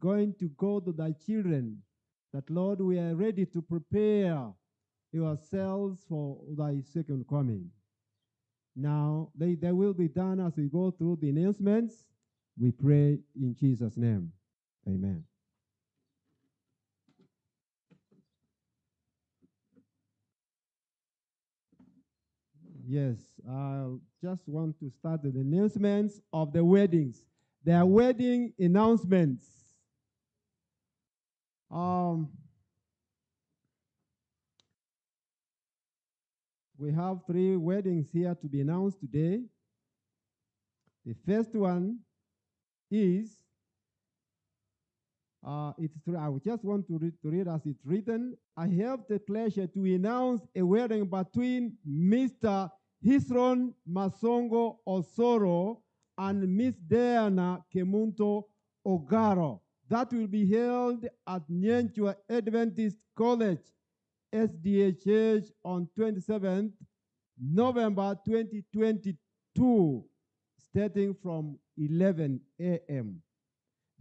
going to go to thy children, that, Lord, we are ready to prepare ourselves for thy second coming. Now, they will be done as we go through the announcements. We pray in Jesus' name. Amen. Yes, I just want to start the announcements of the weddings. There are wedding announcements. We have 3 weddings here to be announced today. The first one is, I just want to read as it's written. I have the pleasure to announce a wedding between Mr. Hisron Masongo Osoro and Miss Diana Kemunto Ogaro. That will be held at Nyenchua Adventist College, SDA Church, on 27th November 2022, starting from 11 a.m.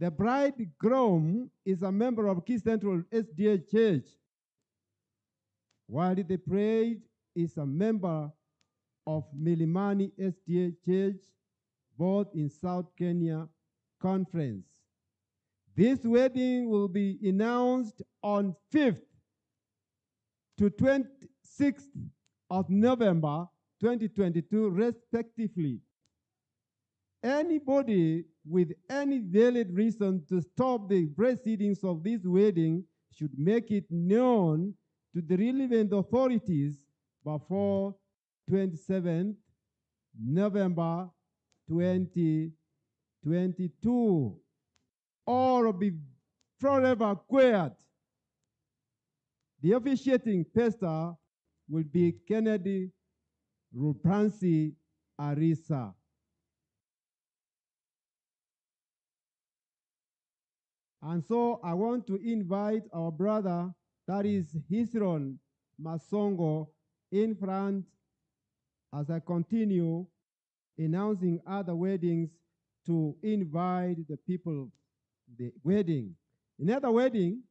The bridegroom is a member of Key Central SDA Church, while the bride is a member of Milimani SDA Church, both in South Kenya Conference. This wedding will be announced on 5th to 26th of November 2022, respectively. Anybody with any valid reason to stop the proceedings of this wedding should make it known to the relevant authorities before 27th November 2022, or be forever quiet. The officiating pastor will be Kennedy Rupransi Arisa. And so I want to invite our brother, that is Hisron Masongo, in front as I continue announcing other weddings to invite the people to the wedding. Another wedding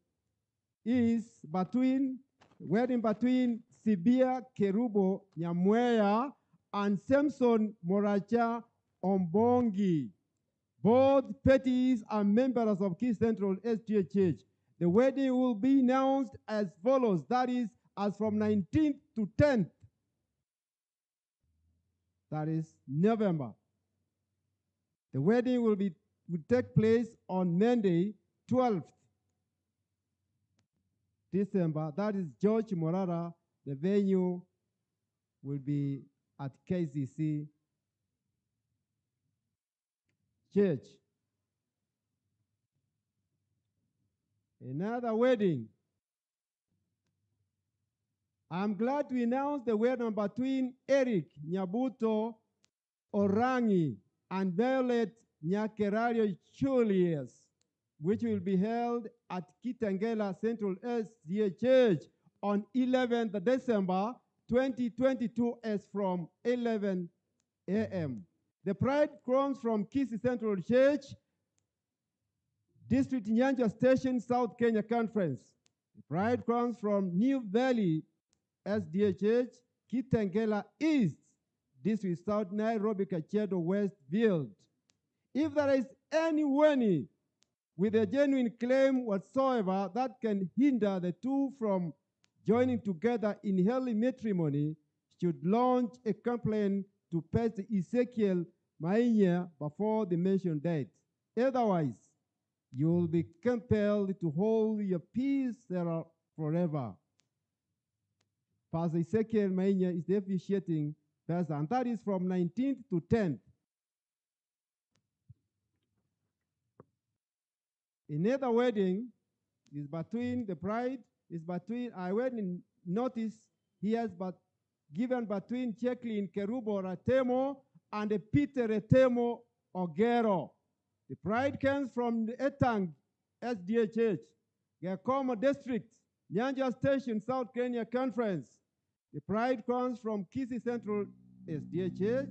is between Sibia Kerubo Nyamweya and Samson Moracha Ombongi. Both parties are members of Key Central SDA Church. The wedding will be announced as follows, that is, as from 19th to 10th. That is November. The wedding will take place on Monday, 12th December. That is George Morara. The venue will be at Keisis Church. Another wedding. I'm glad to announce the wedding between Eric Nyabuto Orangi and Violet Nyakerario Julius, which will be held at Kitengela Central SDA Church on 11th December 2022 as from 11 a.m. The bride comes from Keisis Central Church, District Nyanja Station, South Kenya Conference. The bride comes from New Valley SDA Church, Kitengela East, District South Nairobi, Kachedo Westfield. If there is anyone with a genuine claim whatsoever that can hinder the two from joining together in holy matrimony, should launch a complaint to Pastor Ezekiel Mainya before the mentioned date. Otherwise, you will be compelled to hold your peace there forever. Pastor Ezekiel Mainya is the officiating pastor, and that is from 19th to 10th. Another wedding is between the bride, I wedding notice here, but given between Jacqueline Kerubo Ratemo and Peter Ratemo Ogero. The bride comes from the Etang SDA Church, Gakoma District, Nyanja Station, South Kenya Conference. The bride comes from Keisis Central SDA Church,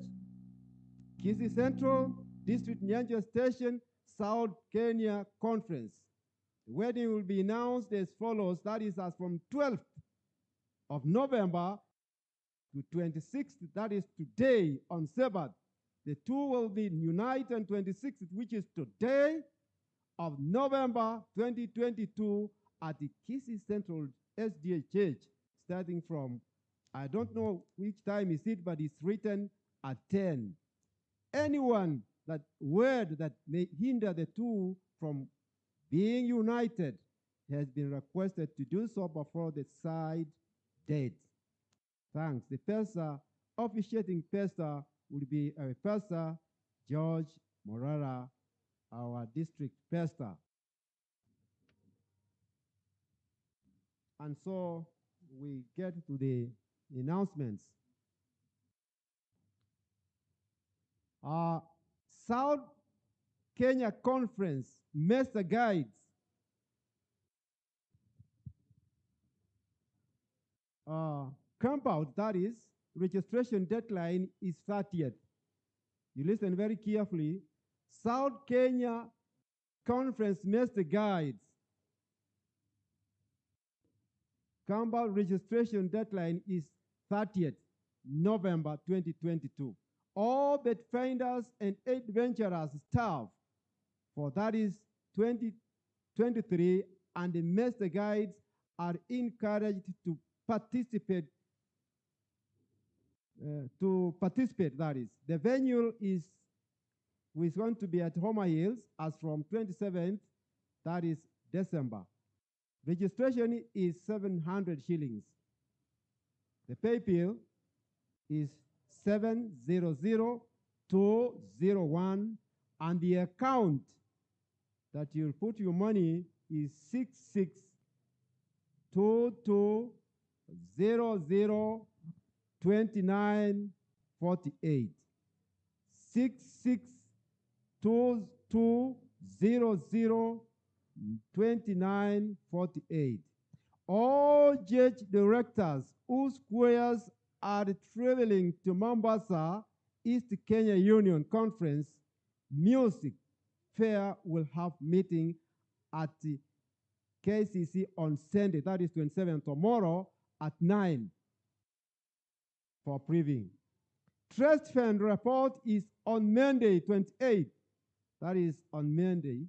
Keisis Central District, Nyanja Station, South Kenya Conference. The wedding will be announced as follows. That is as from 12th of November to 26th, that is today on Sabbath. The two will be united on 26th, which is today of November 2022 at the Keisis Central SDA Church, starting from, I don't know which time is it, but it's written at 10. Anyone that word that may hinder the two from being united has been requested to do so before the side date. Thanks. The pastor, officiating pastor, will be Pastor George Morara, our district pastor. And so we get to the announcements. South Kenya Conference Master Guides. Camp out, that is, registration deadline is 30th. You listen very carefully. South Kenya Conference Master Guides. Camp out registration deadline is 30th November 2022. All Pathfinders and Adventurers staff for that is 2023 and the Master Guides are encouraged to participate. That is. The venue is going to be at Homer Hills as from 27th, that is December. Registration is 700 shillings. The pay bill is 700,201, and the account that you'll put your money is 6622002948. 6622002948. All church directors whose squares are traveling to Mombasa East Kenya Union Conference Music Fair will have meeting at the KCC on Sunday, that is 27th, tomorrow at 9 for previewing. Trust fund report is on Monday, 28th, that is on Monday.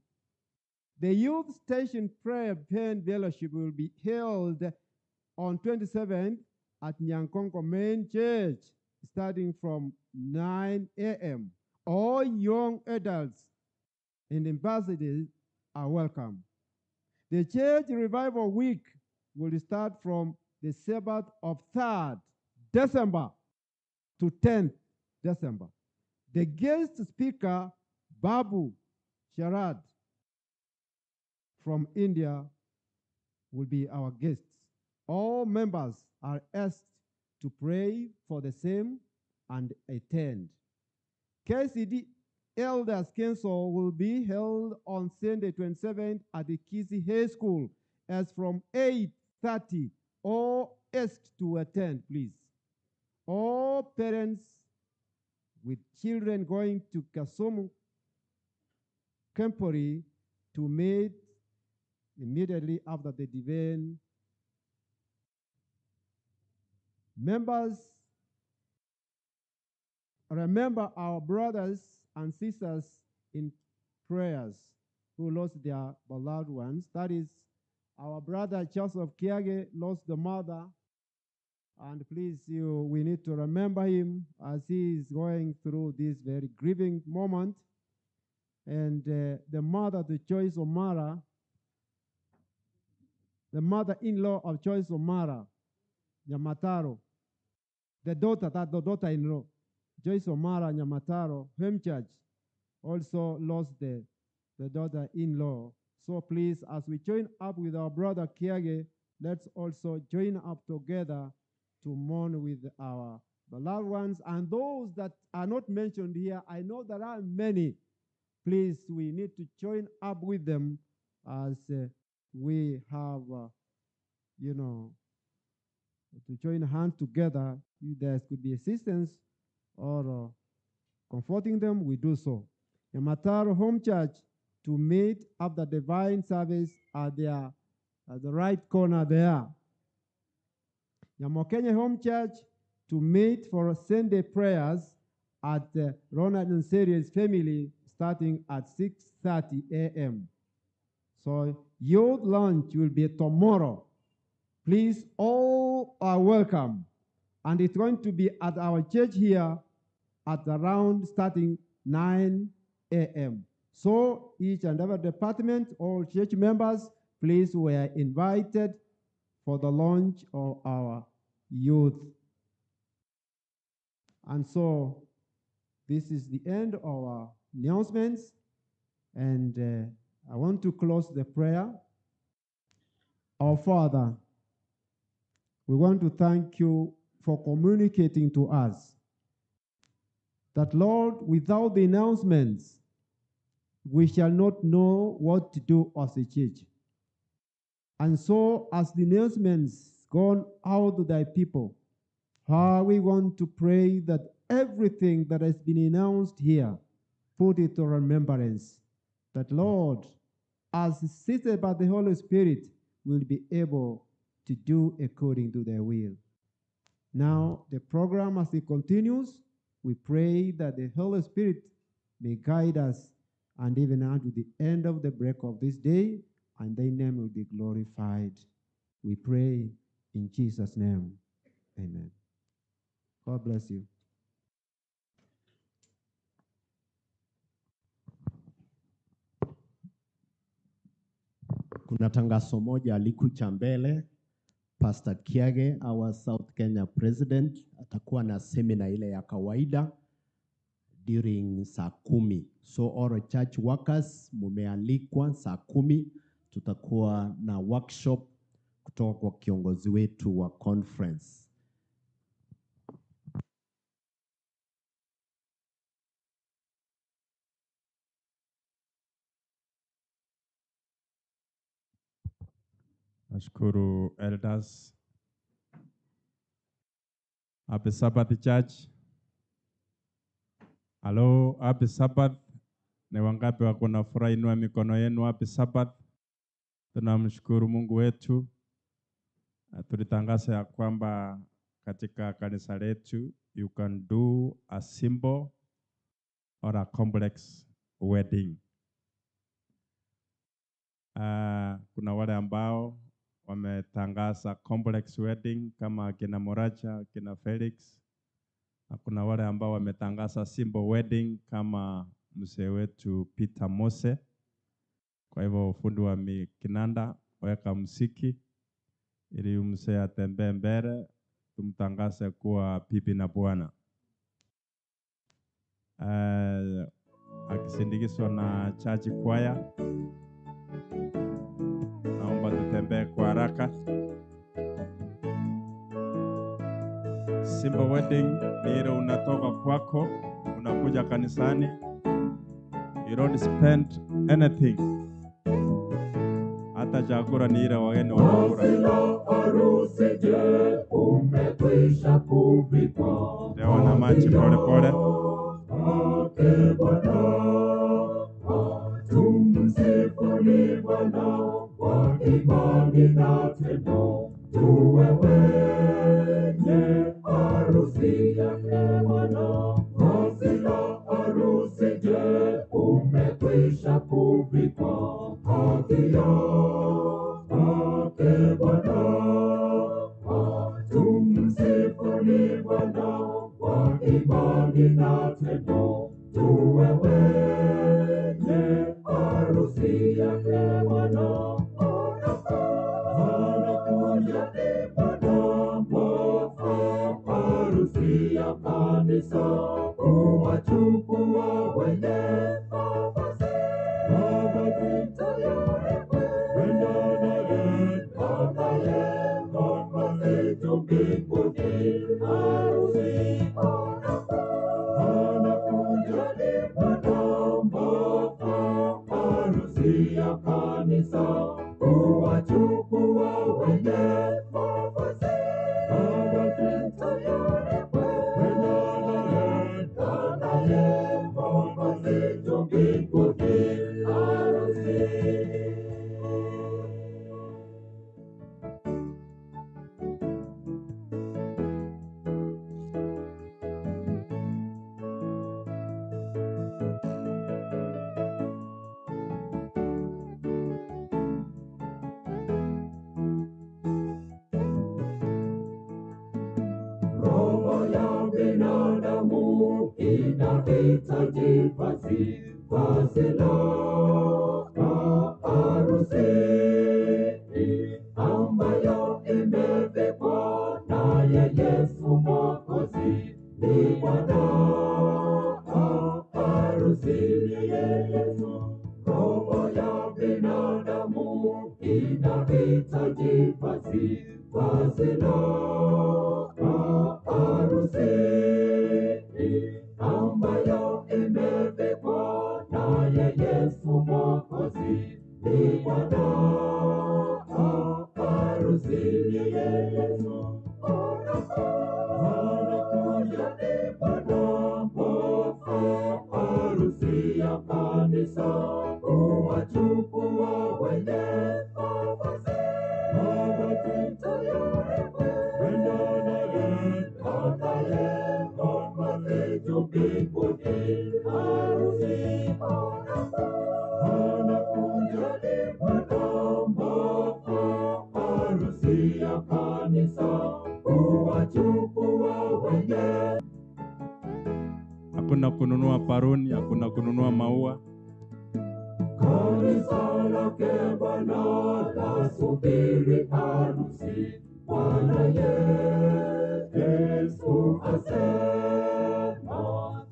The Youth Station Prayer Band Fellowship will be held on 27th at Nyankonko Main Church, starting from 9 a.m. All young adults and ambassadors are welcome. The Church Revival Week will start from the Sabbath of 3rd December to 10th December. The guest speaker, Babu Sharad from India, will be our guests. All members are asked to pray for the same and attend. KCD Elders Council will be held on Sunday 27th at the Keisis High School as from 8:30. All asked to attend, please. All parents with children going to Kasumu Kempori to meet immediately after the divine. Members, remember our brothers and sisters in prayers who lost their beloved ones. That is, our brother Joseph Kiage lost the mother, and please, we need to remember him as he is going through this very grieving moment. And the mother, the Joyce O'Mara, the mother-in-law of Joyce O'Mara, Nyamataro, the daughter-in-law, Joyce O'Mara Nyamataro, Home Church, also lost the daughter-in-law. So please, as we join up with our brother Kiage, let's also join up together to mourn with our beloved ones. And those that are not mentioned here, I know there are many. Please, we need to join up with them as we have, to join hands together. If there could be assistance or comforting them, we do so. The Mataro Home Church, to meet after divine service at the right corner there. Nyamokenya Home Church to meet for Sunday prayers at Ronald and Sarah's family starting at 6:30 a.m. So youth lunch will be tomorrow. Please, all are welcome. And it's going to be at our church here at around starting 9 a.m. So each and every department, all church members, please, we are invited for the launch of our youth. And so this is the end of our announcements. And I want to close the prayer. Our Father, we want to thank you for communicating to us that, Lord, without the announcements, we shall not know what to do as a church. And so, as the announcements gone out to thy people, we want to pray that everything that has been announced here, put it to remembrance, that, Lord, as assisted by the Holy Spirit, will be able to do according to their will. Now, the program as it continues, we pray that the Holy Spirit may guide us and even unto the end of the break of this day, and thy name will be glorified. We pray in Jesus' name. Amen. God bless you. Kuna tangazo moja alikuja mbele. Pastor Kiage, our South Kenya president, atakuwa na seminar ile ya kawaida during saa 10. So all church workers mumealikwa saa 10. Tutakuwa na workshop kutoka kwa kiongozi wetu wa conference. Nashukuru elders. Happy Sabbath church. Hello, happy Sabbath. Ni wangapi wako na furaha? Inua mikono yenu. Happy Sabbath. Tunamshukuru Mungu wetu. Tulitangaza ya kwamba katika kanisa letu you can do a simple or a complex wedding. Kuna wale ambao wametangaza complex wedding kama kina Moracha, kina Felix. Na kuna wale ambao wametangaza simple wedding kama mzee wetu Peter Mose. Kwa hivyo fundi wa kinanda, weka muziki ili mzee atembee mbele, tumtangaze kuwa bibi na bwana. Akisindikizwa na church choir. Naomba tutembee kwa haraka. Simple wedding ni ile unatoka kwako, unakuja kanisani. You don't spend anything. Hata chakula ni ile wageni wanakula. Ndio wana machi pole pole. Tumsifuni Bwana kwa imani na tendo, tuwe wenye harusi yake Bwana. Vazi la harusi, je, umekwisha kuvikwa hadhi yake Bwana? Tumsifuni Bwana kwa imani na tendo, tuwe wenye harusi yake Bwana. Anakuja ni Bwana mwafaka, harusi ya kanisa, kuwachukua wenye mavazi tayari kwenda naye mama zetu mbinguni. Harusi anakuja ni Bwana mwafaka, harusi ya kanisa, kuwachukua wenye mavazi tayari kwenda naye mama zetu mbinguni. inahitaji vazi la harusi ambayo imevikwa naye Yesu Mwokozi. Ni bwana harusi ni Yesu. Roho ya binadamu inahitaji vazi la harusi ambayo imevikwa naye Yesu Mwokozi. Ni bwana harusi ni Yesu. Anakuja ni bwana harusi ya kanisa, kuwachukua wenye mavazi tayari kwenda naye mavazi juu mbinguni. Harusi anakuja ni bwana harusi ya kanisa, kuwachukua wenye. Hakuna kununua paruni, hakuna kununua maua. Kanisa lake Bwana lasubiri harusi. Bwana Yesu asema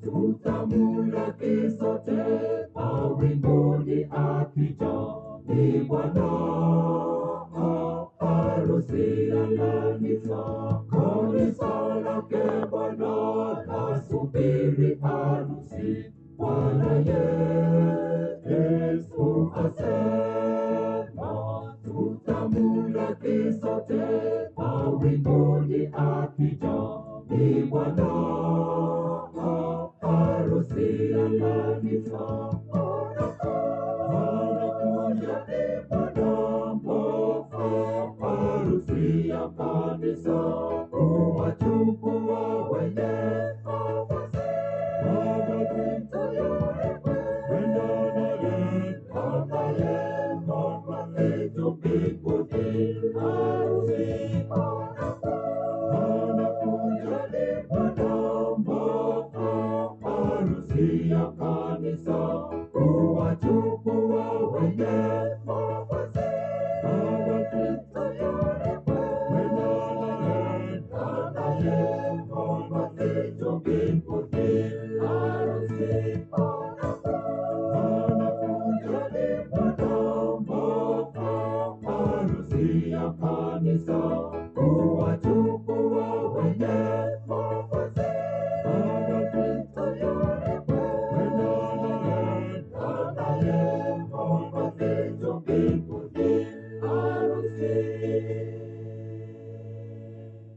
tutamlaki sote mawinguni akija. Ni bwana harusi ya kanisa. Kanisa lake Bwana lasubiri harusi. Bwana Yesu asema tutamlaki sote mawinguni akija. Ni bwana harusi ya kanisa. Anakuja ni bwana harusi ya kanisa, kuwachukua wenye mavazi tayari kwenda naye mavazi juu mbinguni. Harusi anakuja ni bwana harusi ya kanisa, kuwachukua wenye mavazi tayari kwenda naye mavazi juu mbinguni. Harusi anakuja ni bwana harusi ya kanisa, kuwachukua wenye mavazi tayari kwenda naye mavazi juu mbinguni. Harusi.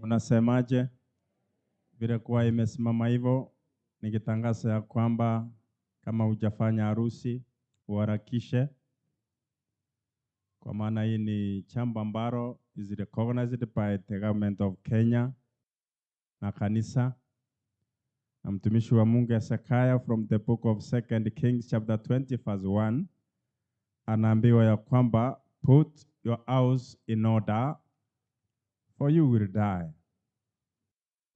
Unasemaje? Vile kuwa imesimama hivyo, nikitangaza ya kwamba kama hujafanya harusi uharakishe, kwa maana hii ni jambo ambalo is recognized by the government of Kenya na kanisa. Na mtumishi wa Mungu Hezekiah from the book of 2 Kings chapter 20 verse 1 anaambiwa ya kwamba put your house in order for you will die.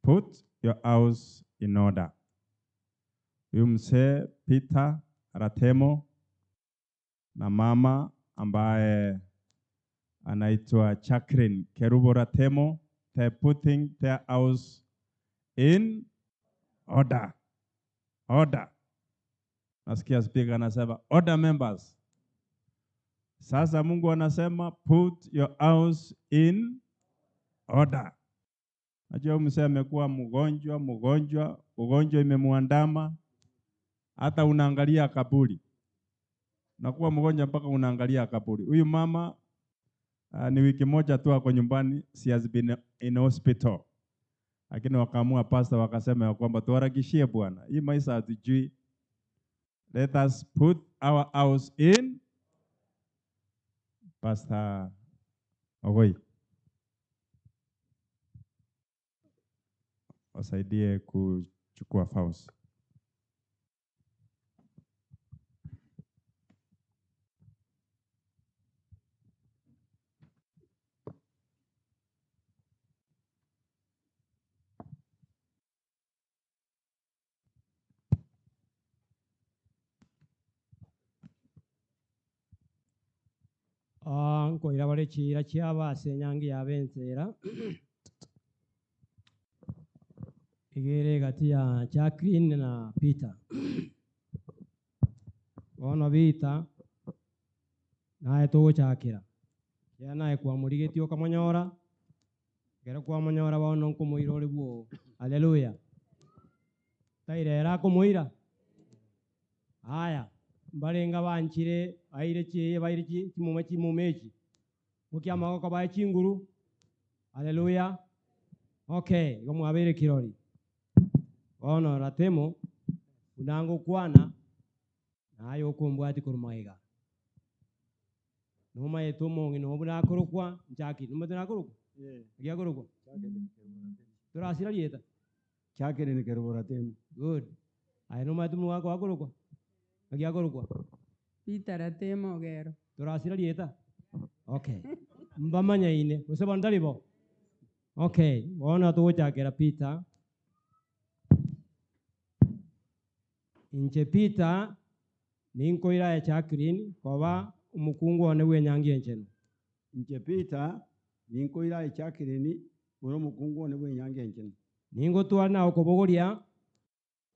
Put your house in order. Huyu mzee Peter Ratemo na mama ambaye anaitwa Jacqueline Kerubo Ratemo, they're putting their house in order. Order. Nasikia speaker anasema order members. Sasa Mungu anasema put your house in order. Najua mzee amekuwa ugonjwa imemuandama, hata unaangalia kaburi. Nakuwa mgonjwa mpaka unaangalia kaburi. Huyu mama ni wiki moja tu ako nyumbani, she has been in hospital. Lakini wakaamua pastor wakasema ya kwamba tuharakishie bwana. Hii maisha hatujui. Let us put our house in. Pastor Ogoi, wasaidie kuchukua house. nko irabare chira chiaba senyangi yabensera igere gati ya Jacqueline na Peter ono bita nae to chakira ya nae kwa murigetio kamonyora gera kwa monyora bono nko muirore buo haleluya tairera ko muira haya mbarenga banchire aire chiye baire chimumechi mukiama ko bae chinguru haleluya okay gomu abere kirori ono ratemo unango kwana nayo kumbwati kurumaiga noma etomo ngino buna kurukwa njaki noma tena kurukwa ngia kurukwa turasira lieta Chakere ni kerubora temu. good ai noma tumu wako kurukwa ngia kurukwa Peter atemo gero. turasira lieta okay mbamanya ine useba ndalibo okay ona to chakera Peter inche Peter ninkoira ya Jacqueline koba umukungu one wenyangi encheno Inche Peter ninkoira Chakere ni uro mukungu ne bwenyange encheno. ningo twana okobogoria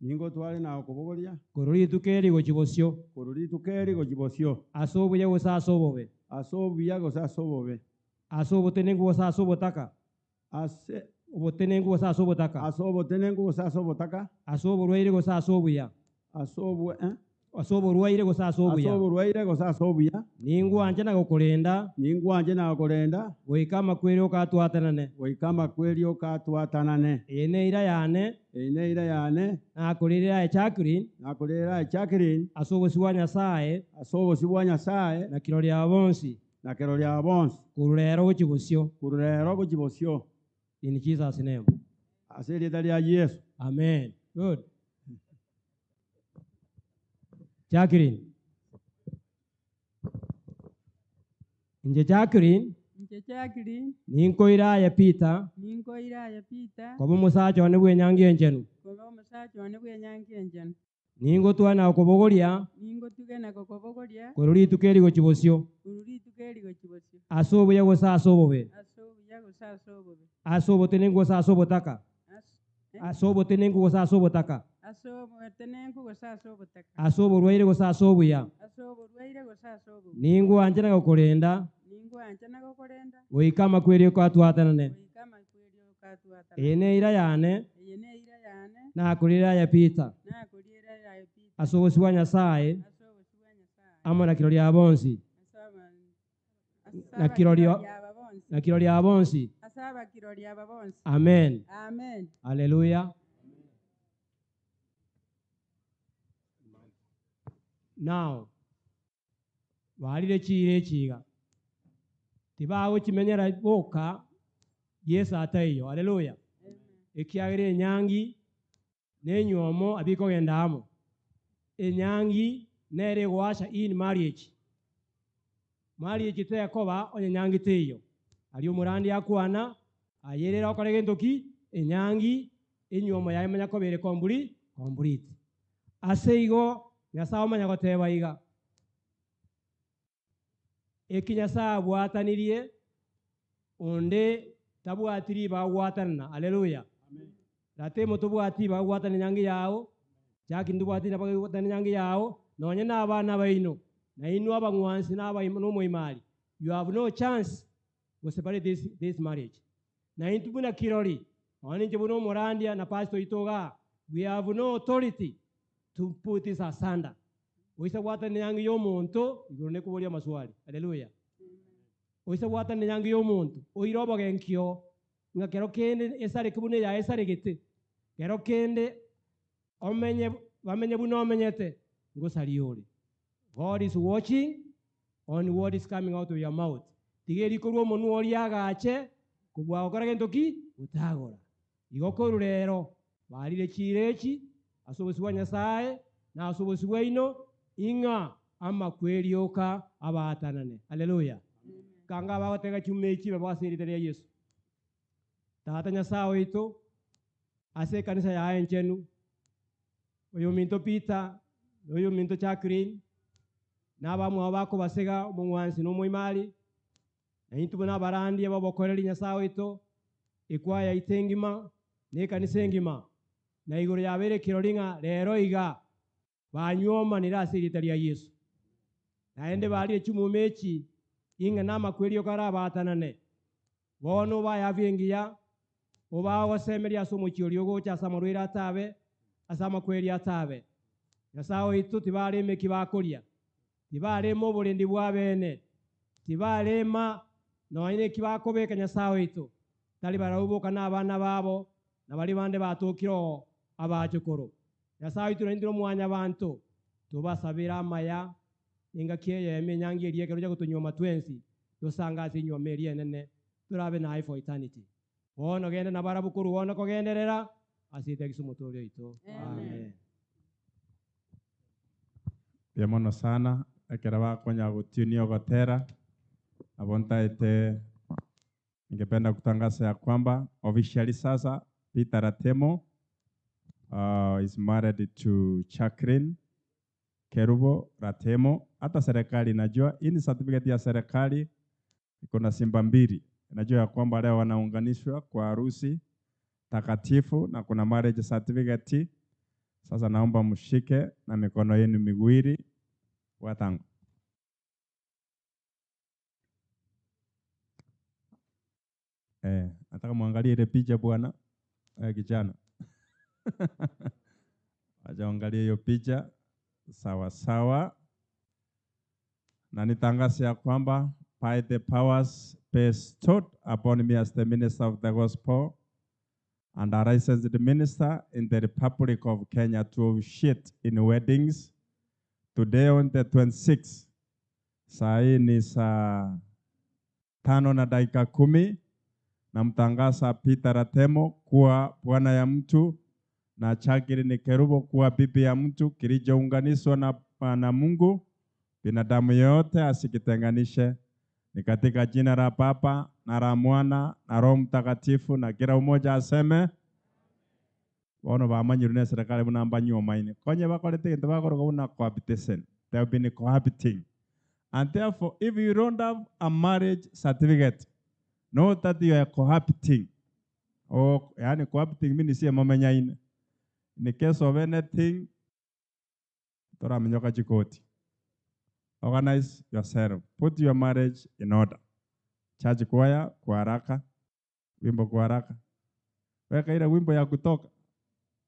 Ningo twale na okobogoria korori tukeri gochibosio koruri tukeri gojibosio asobu ye gosa asobobe asobu yago sa sobobe asobo tenengu gosa asobotaka ase obotenengu gosa asobotaka asobo tenengu sa sobotaka asobo rwaire gosa asobuya asobu asobo rwaire gosa asobuya asobu rwaire go sa sobuya ningu anjana gokorenda ningwanje na korenda goikama kweri okatwatanane oikama kweli okatwatanane ene ira yane ine ira yane akorira ya Jacqueline nakolera Chakere asobo siwa nyasaye asobo sibwanya sae na kirori abonsi na kero lya bonsi kurero gochibosio kurero gojibosio in Jesus name aseli dalia Yesu. amen good Jacqueline inje Jacqueline Nche Jacqueline ninkoira ya Peter ninkoira ya Peter kobo musacha one bwenyangi enchenu koba omusacha one bwenyangi enchenu ningo twana okobogoria ningo tugena kokobogoria korori tukeri gochibosio ururi tukeri gochibosio asobo ye gosa asobobe asobu yago sa asobobe asobo tenengo gosa asobotaka asobo tenengo gosa asobotaka asobu tenengo gosa asobotaka asobo rwaire gosa asobuya asobu rwaire gosa asobu ningo anjana gokorenda ningo anchana gokorenda goikama kweri okatwatanane oikama kweli okatwata ene ira yane yene ira yane nakorira ya Peter na kulira ya Peter asobo siwa nyasaye asobu siwanya sa ama na kirori abonsi asaba na kirori abonsi asaba kirori ababonsi amen amen haleluya now walire chire chiga tibawo chimenyera boka Yesu ataiyo haleluya ekiagire nyangi nenyomo abiko gendamo enyangi nere gwasha in marriage te yakoba onye nyangi teyo ali umurandi akwana ayerera okorege ntoki enyangi enyomo yamenya ko bere complete aseigo nyasawo manya goteba iga ekinyasa bwatanirie onde tabwatiri bagwatanna haleluya amen ratemo tubwati bagwatana nyangi yao jaki ndubwati bagwatana nyangi yao nonye nabana baino na inu abangwansi no moimali you have no chance to separate this marriage na intubuna kirori oni njibuno morandia na pastor itoga we have no authority to put this asunder oisa bwatana nyangi yomuntu igurune kubolia maswali haleluya oisa bwatana nyangi yomuntu oirobo genkio nga kero kende esare kubune ya esare gete kero kende bamenye buno omenyete ngosaliore God is watching on what is coming out of your mouth tigeri korwo monu ori agache kubwa okora gentoki utagora igokoro rero barire chirechi asoboswa nyasaye na asoboswa ino inga ama kwerioka abatanane haleluya kanga bagotega chumechi babasirite ya Yesu tata nyasawe ito ase kanisa ya enchenu oyo minto Peter oyo minto Jacqueline naba mwa bako basega omwansi no moimali na intu bana barandi ababokoreri Nyasaye ito ikwaya itengima ne kanisa engima na iguru yabere kiroringa rero iga banyoma nirasiri taria Yesu naende bali echumu mechi inga nama kweli okara batanane bono bayavingia oba wasemeria somo chiolio gocha samarwira atabe asama kweli atabe Nyasaye itu tibale meki bakoria tibale mo bulendi bwabene tibale ma no ine kibakobeka Nyasaye itu tali barauboka n'abana babo na bali bande batokiro abachokoro Nyasaye itu ndiro mwanya bantu tubasabira amaya inga kiye emenyangi eriye keroja kutunyoma twensi dosanga zinyoma eriye nene turabe na for eternity wono gende na barabukuru wono kogenderera asite kisumutorio ito amen Yamono sana akiraba konya gutunio gotera abonta ite ningependa kutangaza ya kwamba officially sasa Peter Ratemo is married to Chakrin Kerubo Ratemo. Hata serikali najua hii ni certificate ya serikali iko na simba mbili. Najua ya kwamba leo wanaunganishwa kwa harusi takatifu na kuna marriage certificate. Sasa naomba mshike na mikono yenu miwili watangu. Nataka muangalie ile picha bwana kijana. Acha angalie hiyo picha sawa sawa. Na nitangaza ya kwamba by the powers bestowed upon me as the minister of the gospel and a licensed minister in the Republic of Kenya to officiate in weddings today on the 26th. Saa hii ni saa 5:10 na mtangaza Peter Ratemo kuwa bwana ya mtu na Chakrin Kerubo kuwa bibi ya mtu kilichounganishwa na Mungu. Binadamu yote asikitenganishe. Ni katika jina la Baba na la Mwana na Roho Mtakatifu na kila umoja aseme. Wono bamanyirune serikali munamba nyoma ine. Konye bakolete kintu bakoro kuna cohabitation. They have been cohabiting. And therefore, if you don't have a marriage certificate, know that you are cohabiting. Or yani cohabiting means siya mamanya ine. In the case of anything, tora minyoka chikoti. Organize yourself. Put your marriage in order. Church choir kwa haraka. Wimbo kwa haraka. Weka ile wimbo ya kutoka.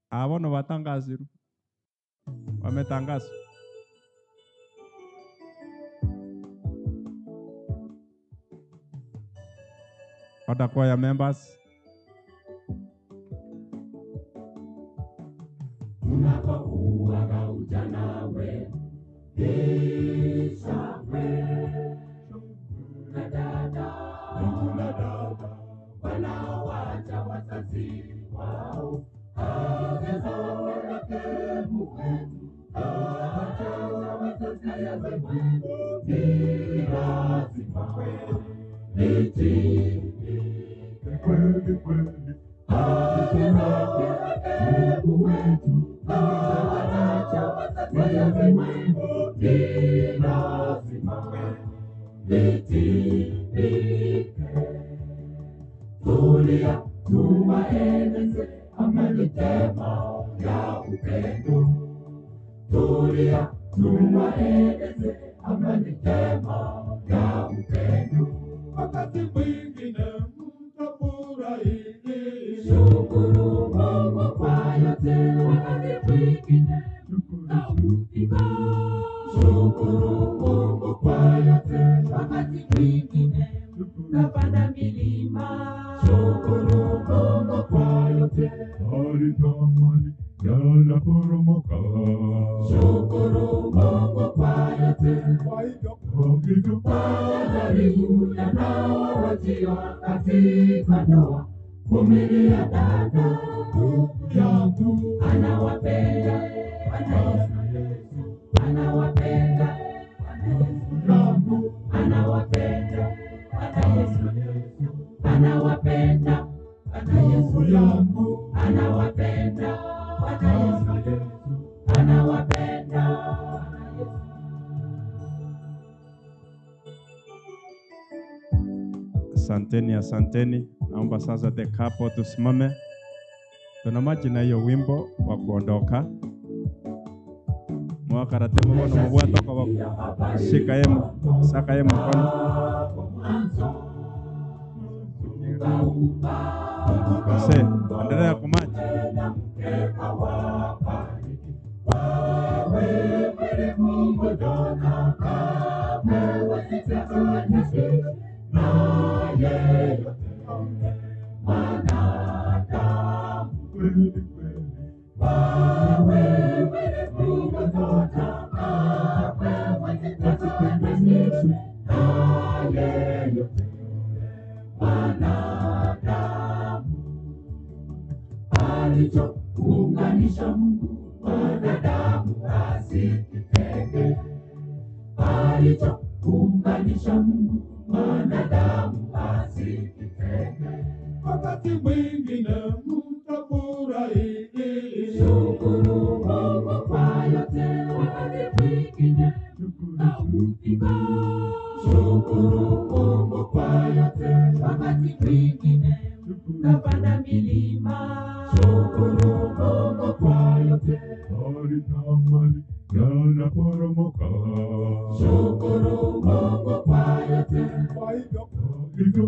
Abono watangaziru. Wametangaza. Other choir members. Unapokuwa ujana we kisha we na dada wanaowacha wazazi wao azizawake muwetu acha wazazi wetu ni lazima kweli azizawake muwetu acha wazazi wetu ni lazima litimike. Tulia tuwaeleze amani tema ya upendo. Tulia tuwaeleze amani tema ya upendo. Wakati mwingine mtafurahi. Shukuru Mungu kwa yote. Wakati mwingine mtaudhika. Shukuru Mungu kwa yote. Wakati mwingine mtapanda milima. Shukuru Mungu kwa yote. Alitamani yanaporomoka. Shukuru Mungu kwa yote. Kwa jaribu yanayowajia katika ndoa. Vumilia dada, ndugu yangu anawapenda Bwana Yesu, anawapenda Bwana Yesu yangu, anawapenda Bwana Yesu, anawapenda Bwana Yesu yangu, anawapenda Bwana Yesu, anawapenda Bwana Yesu. Asanteni, asanteni. Naomba sasa the couple tusimame. Tuna maji na hiyo wimbo wa kuondoka. Mwakarate mkono mabwata kwa wako. Shika yemu, saka yemu mkono. Kase, endelea kumaji. Alichounganisha Mungu wanadamu asikitenge. Alichounganisha Mungu wanadamu asikitenge. Wakati mwingine mtafurahi, shukuru Mungu kwa yote. Wakati mwingine mtaudhika, shukuru Mungu kwa yote. Wakati mwingine mtapanda milima, shukuru Mungu kwa yote. Alitamani yanaporomoka, Shukuru Mungu kwa yote. kwa hivyo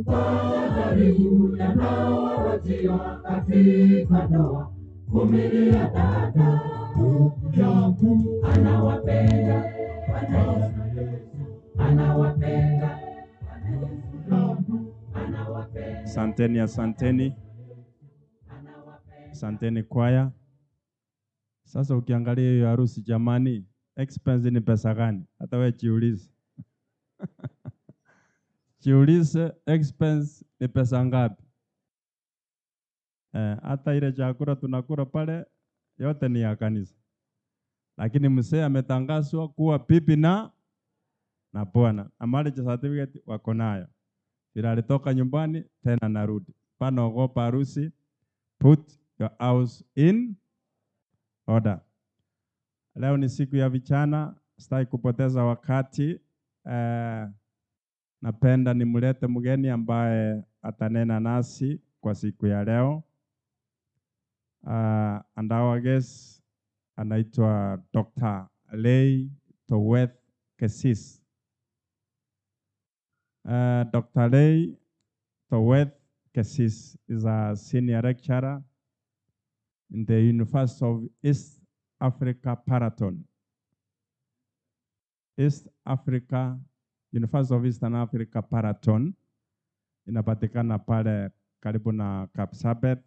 Majaribu yanaowajia katika ndoa, vumilia dada, ndugu yangu anawapenda Bwana Yesu, anawapenda Bwana Yesu yangu, anawapenda. Asanteni, asanteni. Asanteni kwaya. Sasa ukiangalia hiyo harusi jamani, expense ni pesa gani? Hata wewe jiulize. Jiulize expense ni pesa ngapi? Hata ile chakula tunakula pale yote ni ya kanisa. Lakini mzee ametangazwa kuwa bibi na bwana. Na marriage certificate wako nayo. Bila alitoka nyumbani tena narudi. Pana ogopa harusi. Put your house in order. Leo ni siku ya vijana, sitaki kupoteza wakati. Napenda nimlete mgeni ambaye atanena nasi kwa siku ya leo. And our guest anaitwa Dr. Lei Toweth Keisis. Dr. Lei Toweth Keisis is a senior lecturer in the University of East Africa Paraton. University of Eastern Africa Paraton inapatikana pale karibu na Kapsabet.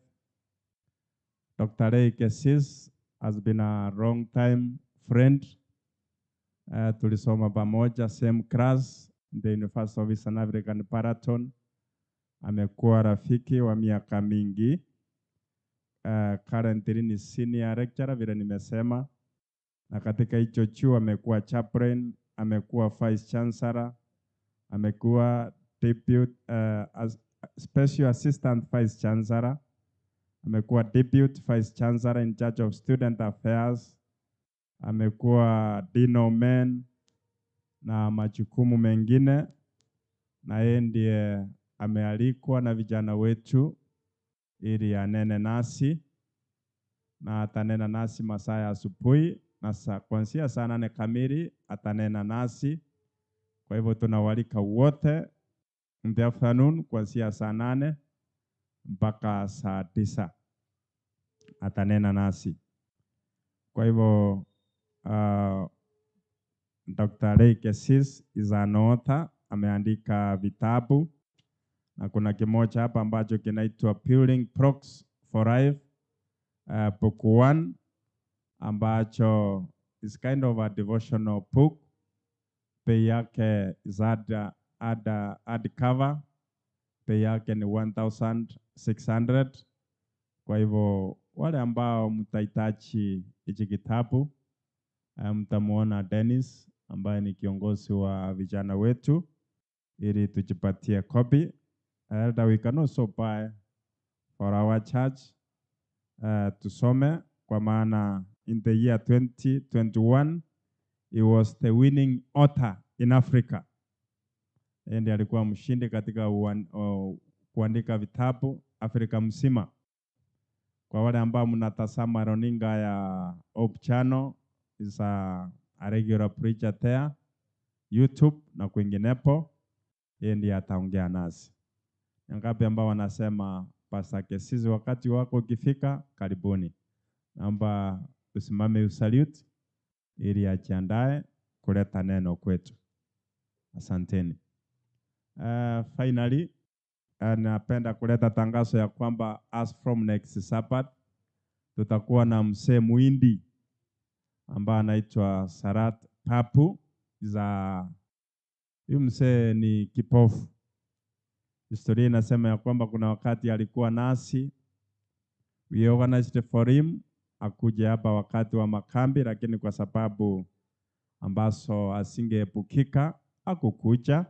Dr. Lei Keisis has been a long time friend. Tulisoma pamoja same class in the University of Eastern African Paraton. Amekuwa rafiki wa miaka mingi. Currently ni senior lecturer vile nimesema, na katika hicho chuo amekuwa chaplain, amekuwa vice chancellor, amekuwa deputy special assistant vice chancellor, amekuwa deputy vice chancellor in charge of student affairs, amekuwa dean of men na majukumu mengine, na yeye ndiye amealikwa na vijana wetu ili anene nasi, na atanena nasi masaa ya asubuhi na kuanzia saa 8 kamili atanena nasi. Kwa hivyo tunawalika wote in the afternoon kuanzia saa 8 mpaka saa 9 atanena nasi. Kwa hivyo Dr. Lei Keisis is an author, ameandika vitabu. Na kuna kimoja hapa ambacho kinaitwa Building Blocks for Life, book 1, ambacho is kind of a devotional book. Bei yake is hard cover. Bei yake ni 1,600. Kwa hivyo wale ambao mtahitaji hichi kitabu, mtamuona Dennis ambaye ni kiongozi wa vijana wetu ili tujipatie copy. That we can also buy for our church. Tusome kwa maana in the year 2021 he was the winning author in Africa. Yeye ndiye alikuwa mshindi katika kuandika vitabu Afrika mzima. Kwa wale ambao mnatazama runinga ya Hope Channel, is a regular preacher there, YouTube na kwinginepo, yeye ndiye ataongea nasi. Ngapi ambao wanasema Pastor Keisis, wakati wako ukifika, karibuni. Naomba usimame usalute ili ajiandae kuleta neno kwetu. Asanteni. Finally, napenda kuleta tangazo ya kwamba as from next Sabbath tutakuwa na msee Muhindi ambaye anaitwa Sarat Papu. Huyu msee ni kipofu. Historia inasema ya kwamba kuna wakati alikuwa nasi, we organized for him akuje hapa wakati wa makambi, lakini kwa sababu ambazo asingeepukika hakukuja.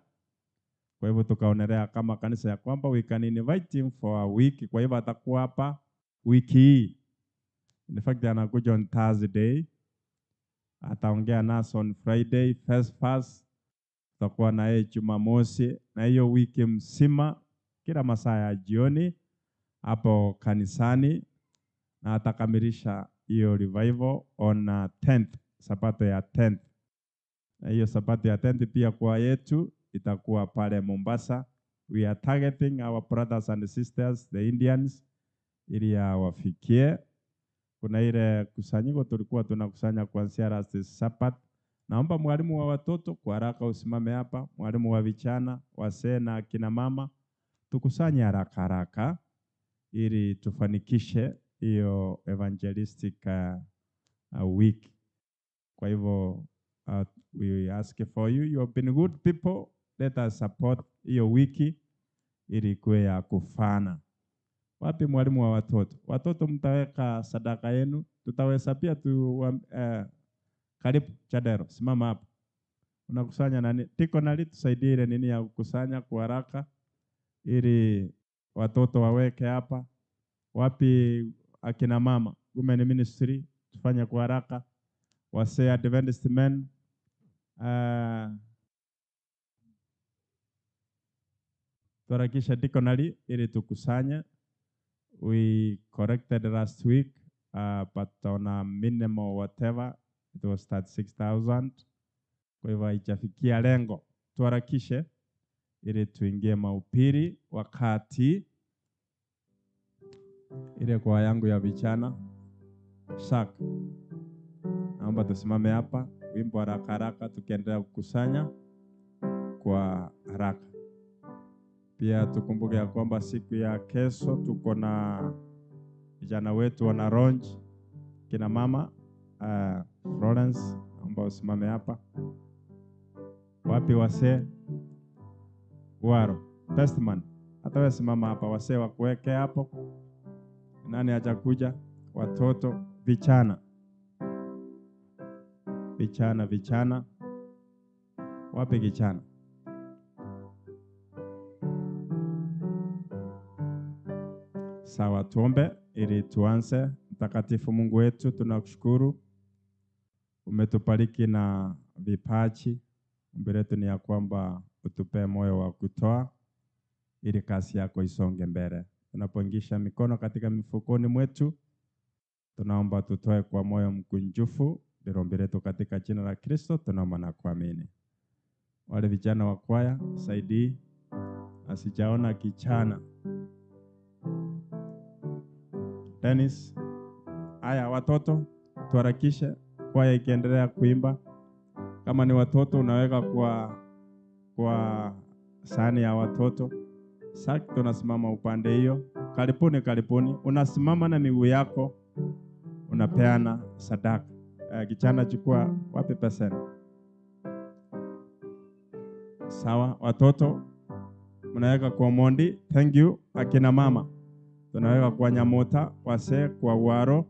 Kwa hivyo tukaonelea kama kanisa ya kwamba we can invite him for a week. Kwa hivyo atakuwa hapa wiki hii. In fact anakuja on Thursday. Ataongea nasi on Friday, first. Tutakuwa na yeye Jumamosi, na hiyo wiki mzima kila masaa ya jioni hapo kanisani, na atakamilisha hiyo revival on 10th, Sabato ya 10th. Na hiyo Sabato ya 10th pia kwa yetu itakuwa pale Mombasa. We are targeting our brothers and sisters, the Indians, ili wafikie. Kuna ile kusanyiko tulikuwa tunakusanya kuanzia last Sabato. Naomba mwalimu wa watoto kwa haraka usimame hapa, mwalimu wa vijana, wazee na akina mama, tukusanye haraka ili tufanikishe hiyo evangelistic week. Kwa hivyo we ask for you, you have been good people, let us support hiyo wiki ili kuwe ya kufana. Wapi mwalimu wa watoto? Watoto mtaweka sadaka yenu, tutaweza pia karibu Chadero, simama hapa. Unakusanya nani? Tiko nali tusaidie ile nini ya kukusanya kwa haraka ili watoto waweke hapa. Wapi akina mama? Women ministry tufanye kwa haraka. Wase Adventist men tuharakisha tiko nali ili tukusanya. We corrected last week but on a minimum whatever it was 36,000. Kwa hivyo haijafikia lengo. Tuharakishe ili tuingie mahubiri wakati ile kwa yangu ya vijana. Shaka. Naomba tusimame hapa, wimbo haraka tukiendelea kukusanya kwa haraka. Pia tukumbuke ya kwamba siku ya kesho tuko na vijana wetu wana launch. Kina mama Florence, naomba usimame hapa. Wapi wase? Waro, Bestman, hata wewe simama hapa, wase wakuweke hapo. Nani hajakuja? Watoto, vijana. Wapi vijana? Sawa, tuombe ili tuanze. Mtakatifu Mungu wetu, tunakushukuru. Umetubariki na vipaji. Ombi letu ni ya kwamba utupe moyo wa kutoa ili kazi yako isonge mbele. Tunapoingisha mikono katika mifukoni mwetu, tunaomba tutoe kwa moyo mkunjufu. Ombi letu katika jina la Kristo tunaomba na kuamini. Wale vijana wa kwaya, saidii. Asijaona kijana. Dennis. Haya watoto, tuharakishe kwaya ikiendelea kuimba. Kama ni watoto unaweka kwa sahani ya watoto. Sasa tunasimama upande hiyo. Karibuni. Unasimama na miguu yako. Unapeana sadaka. Kijana chukua wapi pesa? Sawa, watoto mnaweka kwa mondi. Thank you. Akina mama tunaweka kwa nyamota, wase kwa waro,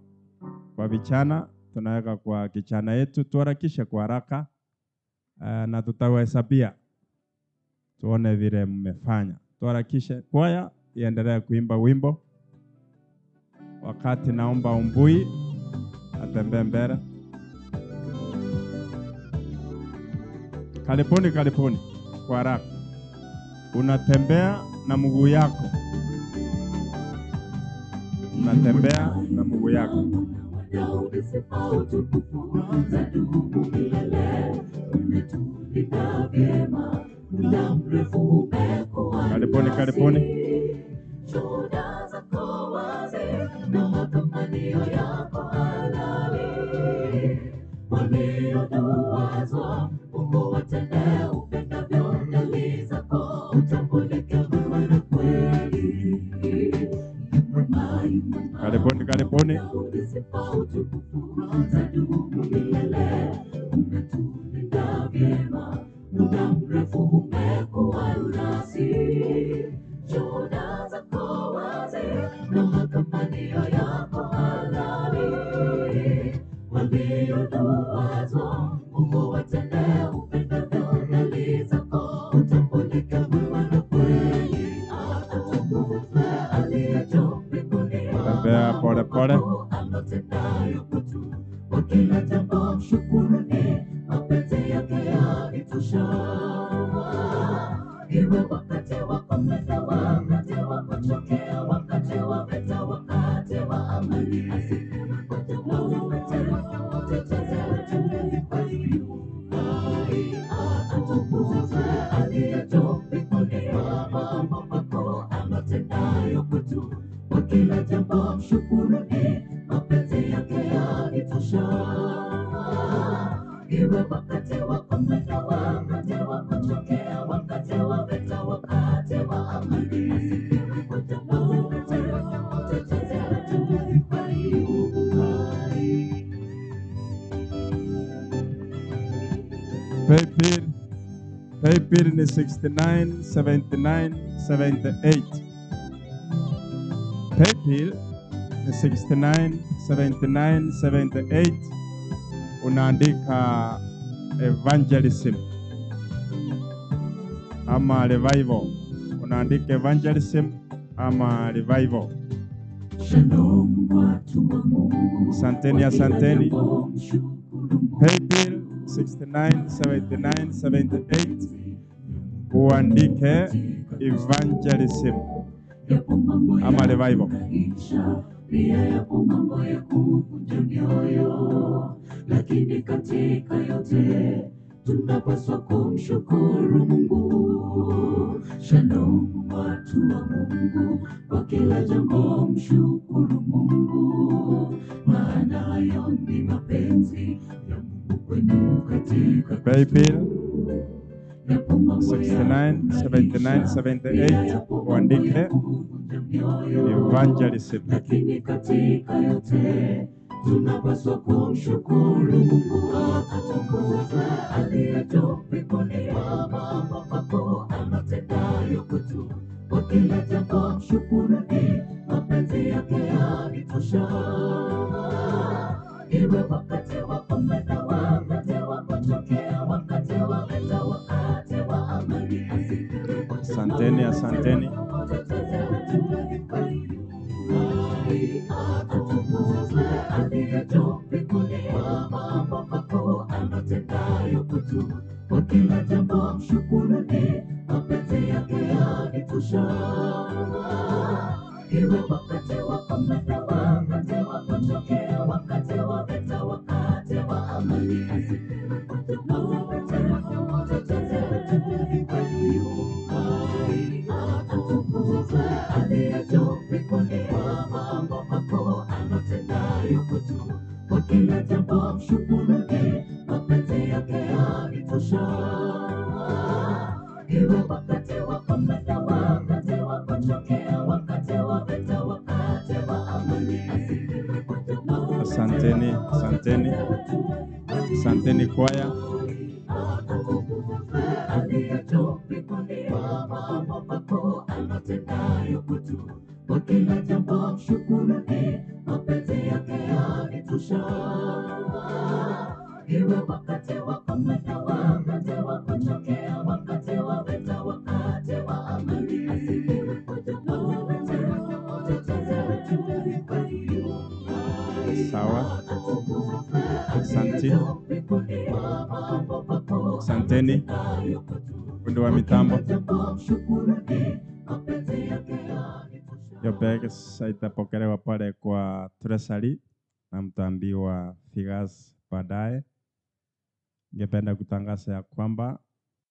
kwa vijana tunaweka kwa kijana yetu. Tuharakishe kwa haraka na tutawahesabia tuone vile mmefanya. Tuharakishe. Kwaya iendelee kuimba wimbo. Wakati naomba umbui atembee mbele. Karibuni kwa haraka. unatembea na mguu yako, unatembea na mguu yako. Daudi sifa utukufu za dumu milele, umetulinda vyema, muda mrefu umekuwa Karibuni, karibuni. shuhuda zako wazi na matamanio yako halali. Walioduwazwa Mungu watende upendavyo, dalili zako utambulike wewe na kweli. Karibuni, karibuni. Umetulinda vyema, muda mrefu umekuwa nasi. Shuhuda zako wazi na matamanio yako halali. Walioduwazwa Mungu watende upendavyo, dalili zako utambulike wewe na kweli. Atukuzwe aliye juu mbinguni, Tembea pole pole. anatendayo kwetu kwa kila jambo mshukuruni, mapenzi yake yanitosha. Iwe wakati wa kupenda, wakati wa kuchokea, wakati wa vita, wakati wa amani, asifiwe kwa jina wote, mtetezi wetu kwa hiyo hai. Atukuzwe aliye juu mbinguni, mambo makuu anatendayo kwetu kwa kila jambo mshukuruni, mapenzi yake yanitosha. Iwe wakati wa kupenda, wakati wa kuchokea, wakati wa vita, wakati wa amani, asifiwe kwa jina wote, mtetezi wetu kwa hiyo hai. Paybill ni 69 79 78. Paybill ni 69 79 78. Unaandika evangelism ama revival. Unaandika evangelism ama revival. Shalom watu wa Mungu. Asanteni, asanteni. Paybill 69 79 78. Uandike evangelism ama revival. Pia yapo mambo ya kuvunja mioyo, lakini katika yote tunapaswa kumshukuru Mungu. Shalom watu wa Mungu, kwa kila jambo mshukuru Mungu, maana hayo ni mapenzi ya Mungu kwenu katika Paybill 69 79 78. Uandike evangelism. lakini katika yote tunapaswa kumshukuru Mungu. Atukuzwe aliye juu mbinguni, mambo makuu anatendayo kwetu kwa kila jambo mshukuruni, mapenzi yake yanitosha. Iwe wakati wa kupenda, wakati wa kuchokea, wakati wa vita, wakati wa amani, asifiwe kwa jina Asanteni, asanteni. Atukuzwe aliye juu mbinguni, mambo makuu anatendayo kwetu kwa kila jambo mshukuruni, mapenzi yake yanitosha. Iwe wakati wa kupenda, wakati wa kuchokea, wakati wa vita, wakati wa amani, asifiwe kwa jina wote, mtetezi wetu kwa hiyo hai. Atukuzwe aliye juu mbinguni, mambo makuu anatendayo kwetu kwa kila jambo mshukuruni, mapenzi yake yanitosha. Iwe wakati wa kupenda, wakati wa kuchokea, wakati wa vita, wakati wa amani, asifiwe kwa jina wote. Asanteni, asanteni. Asanteni kwaya. Atukuzwe aliye juu mbinguni, mambo makuu anatendayo kwetu kwa kila jambo mshukuruni, mapenzi yake yanitosha. Iwe wakati wa kupenda, wakati wa kuchokea, wakati wa vita, wakati wa amani, asifiwe kwa jina wote, mtetezi wetu kwa hiyo hai. Sawa. Atukuzwe Asante. aliye juu mbinguni, mambo makuu Asanteni. anatendayo kwetu fundi wa mitambo. Hiyo pesa itapokelewa pale kwa treasury na mtaambiwa figures baadaye. Ningependa kutangaza ya kwamba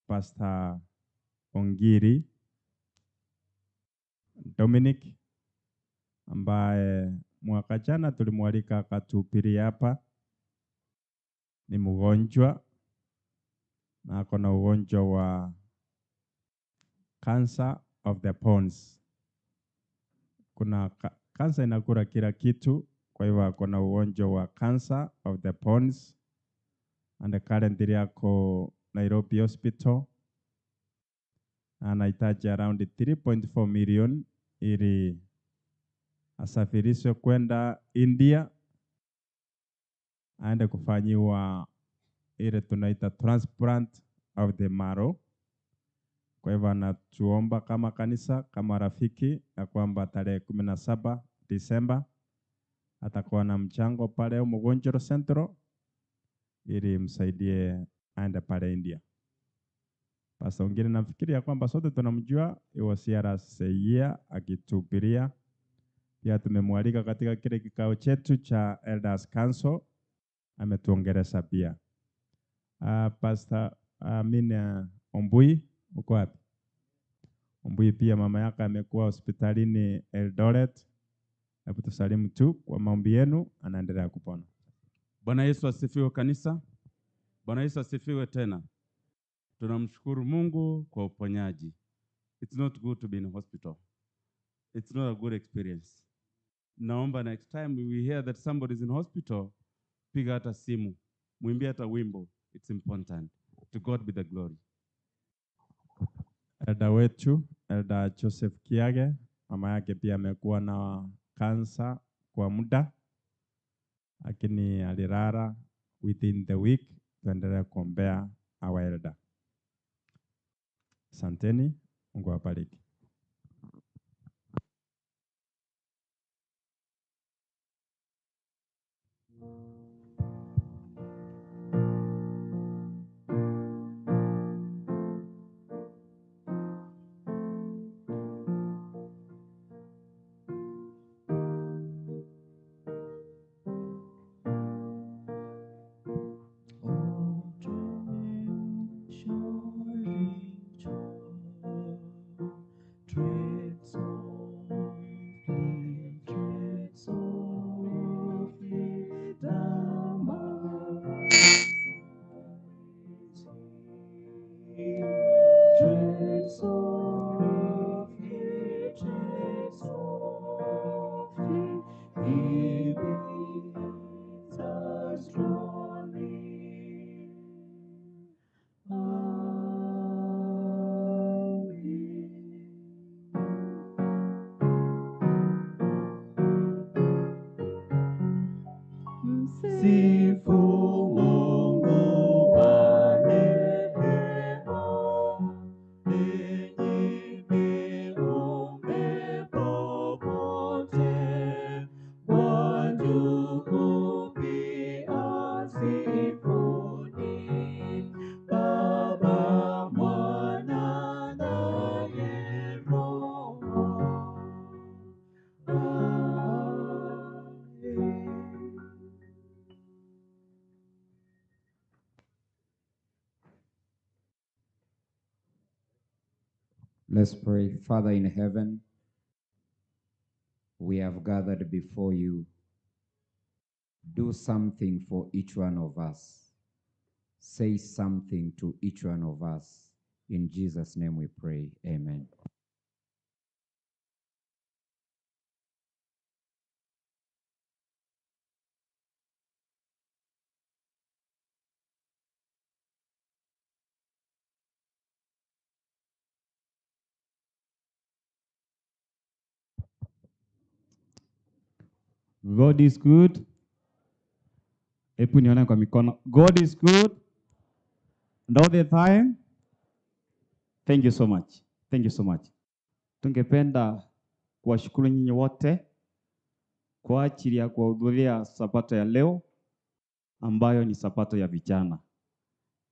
Pastor Ongiri Dominic ambaye mwaka jana tulimwalika akatupiri hapa, ni mgonjwa na ako na ugonjwa wa cancer of the bones. Kuna cancer inakula kila kitu, kwa hivyo ako na ugonjwa wa cancer of the bones and currently ako Nairobi Hospital. Anahitaji around 3.4 million ili asafirishwe kwenda India aende kufanyiwa ile tunaita transplant of the marrow. Kwa hivyo anatuomba kama kanisa, kama rafiki, ya kwamba tarehe 17 Disemba atakuwa na mchango pale Mgonjero Central ili msaidie aende pale India. Pastor Ongiri nafikiria kwamba sote tunamjua, iwasiara year akitupiria. Pia tumemwalika katika kile kikao chetu cha Elders Council, ametuongelesha pia. Pastor Ombui, uko wapi? Ombui pia mama yake amekuwa hospitalini Eldoret. Hebu tusalimu tu kwa maombi yenu, anaendelea kupona. Bwana Yesu asifiwe kanisa. Bwana Yesu asifiwe tena. Tunamshukuru Mungu kwa uponyaji. It's not good to be in a hospital. It's not a good experience. Naomba next time we hear that somebody is in hospital, piga hata simu, muimbie hata wimbo. It's important. To God be the glory. Elda wetu, Elda Joseph Kiage, mama yake pia amekuwa na kansa kwa muda, lakini alirara within the week. Tuendelea kuombea our elder. Asanteni, Mungu awabariki. Let's pray. Father in heaven, we have gathered before you. Do something for each one of us. Say something to each one of us. In Jesus' name we pray. Amen. God is good. Hebu nione kwa mikono. God is good. And all the time. Thank you so much. Thank you so much. Tungependa kuwashukuru nyinyi wote kwa ajili ya kuhudhuria sabato ya leo ambayo ni sabato ya vijana.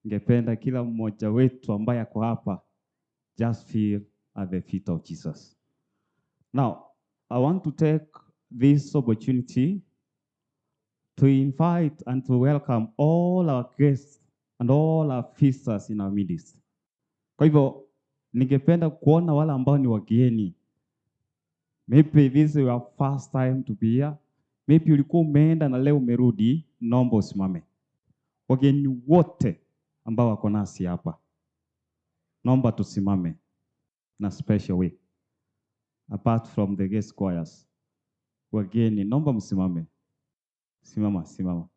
Ningependa kila mmoja wetu ambaye ako hapa just feel at the feet of Jesus. Now, I want to take this opportunity to invite and to welcome all our guests and all our visitors in our midst. Kwa hivyo, ningependa kuona wale ambao ni wageni. Maybe this is your first time to be here. Maybe ulikuwa umeenda na leo umerudi, naomba usimame. Wageni wote ambao wako nasi hapa, naomba tusimame na special way. Apart from the guest choirs. Wageni, naomba msimame. Simama, simama.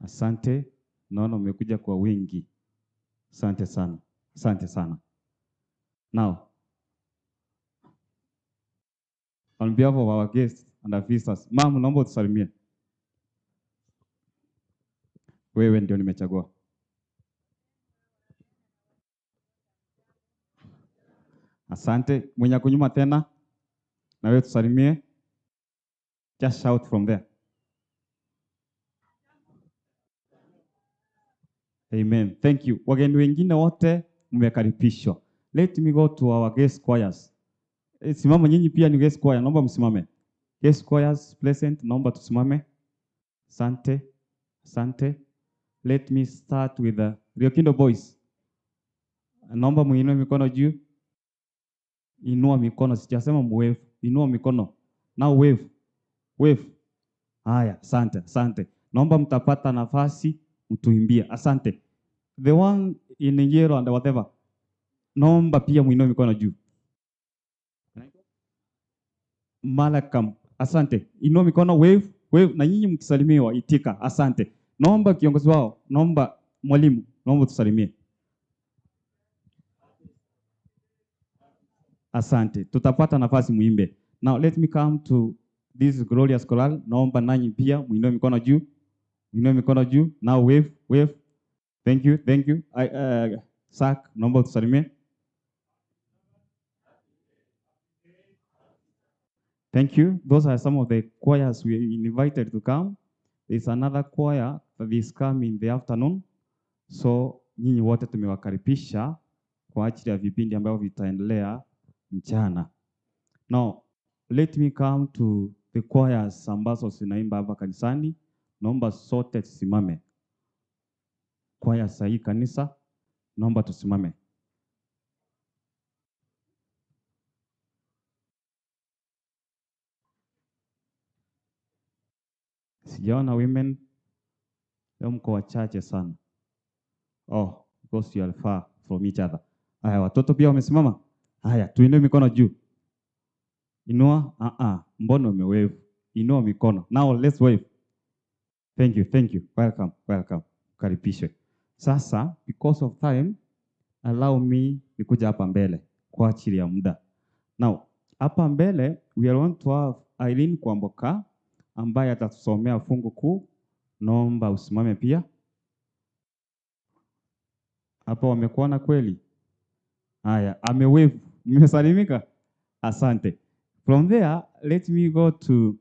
Asante, naona umekuja kwa wingi. Asante sana. Asante sana. Now, on behalf of our guests and our visitors, ma'am, naomba tusalimie. Wewe ndio nimechagua. Asante, mwenye kunyuma tena. Na wewe tusalimie. Just shout from there. Amen. Thank you. Wageni wengine wote mmekaribishwa. Let me go to our guest choirs. Simama nyinyi pia ni guest choir, naomba msimame. Guest choirs present, naomba tusimame. Asante. Asante. Let me start with the Riokindo boys. Naomba muinue mikono juu. Inua mikono, sijasema muwave. Inua mikono. Now wave. Wave. Haya, asante, asante. Naomba mtapata nafasi mtuimbie. Asante. The one in yellow and whatever. Naomba pia muinue mikono juu. Malakam. Asante. Inua mikono, wave, wave. Na nyinyi mkisalimiwa itika. Asante. Naomba kiongozi wao, naomba mwalimu, naomba tusalimie. Asante. Tutapata nafasi muimbe. Now let me come to this glorious choral. Naomba nanyi pia muinue mikono juu. Muinue mikono juu. Now wave, wave. Thank you, thank you. Sak, naomba tusalimie. Thank you. Those are some of the choirs we invited to come. There's another choir that is coming in the afternoon. So, nyinyi wote tumewakaribisha kwa ajili ya vipindi ambavyo vitaendelea mchana. Now, let me come to the choirs ambazo zinaimba hapa kanisani. Naomba sote tusimame. Choir sahi kanisa, naomba tusimame. Sijaona women, leo mko wachache sana. Oh, because you are far from each other. Haya, watoto pia wamesimama. Haya, tuinue mikono juu. Inua, mbona umewave? Inua mikono. Now let's wave. Thank you, thank you. Welcome, welcome. Karibishwe. Sasa, because of time, allow me nikuja hapa mbele kwa ajili ya muda. Now, hapa mbele, we are going to have Aileen Kwamboka ambaye atatusomea fungu kuu. Naomba usimame pia. Hapa wamekuona kweli? Haya, amewave. Mmesalimika? Asante. From there, let me go to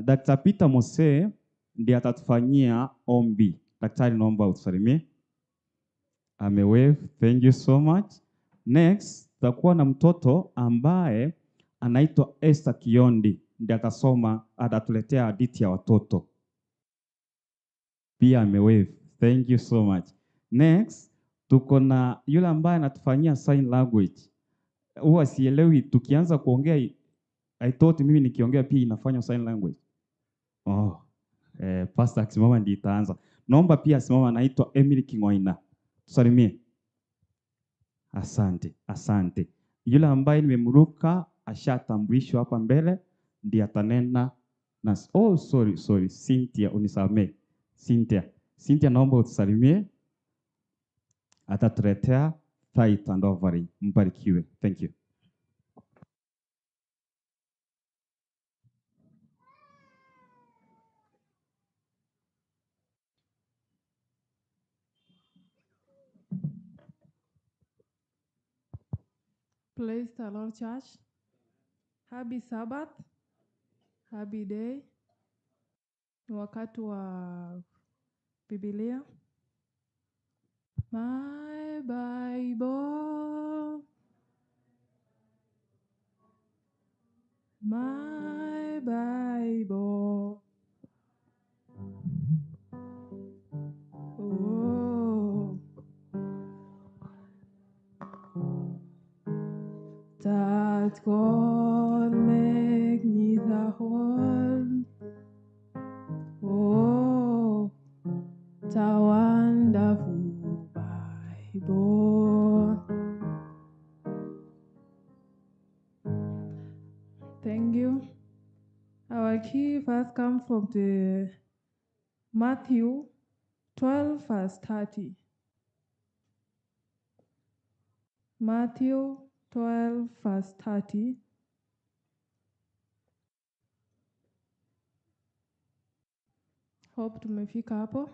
Dr. Peter Mose, ndiye atatufanyia ombi. Daktari, naomba utusalimie. Amewave. Thank you so much. Next, tutakuwa na mtoto ambaye anaitwa Esther Kiondi. Ndiye atatuletea hadithi ya watoto. Pia amewave. Thank you so much. Next, tuko na yule ambaye anatufanyia sign language. Huwa sielewi tukianza kuongea, I thought mimi nikiongea pia inafanya sign language. Oh, pastor akisimama ndiye itaanza. Naomba pia simama, anaitwa Emily Kingoina. Tusalimie. Asante, asante. Yule ambaye nimemruka ashatambulishwa hapa mbele ndiye atanena na sorry, Cynthia, unisamee. Cynthia, naomba utusalimie. Atatuletea tithe and offering. Mbarikiwe. Thank you. Praise the Lord, church. Happy Sabbath. Happy day. wakati wa Biblia. My Bible, my Bible. Oh, that God make me the whole. Oh, the wonderful Bible. Thank you. Our key verse comes from the Matthew 12 verse 30. Matthew 12 verse 30. Hope tumefika hapo.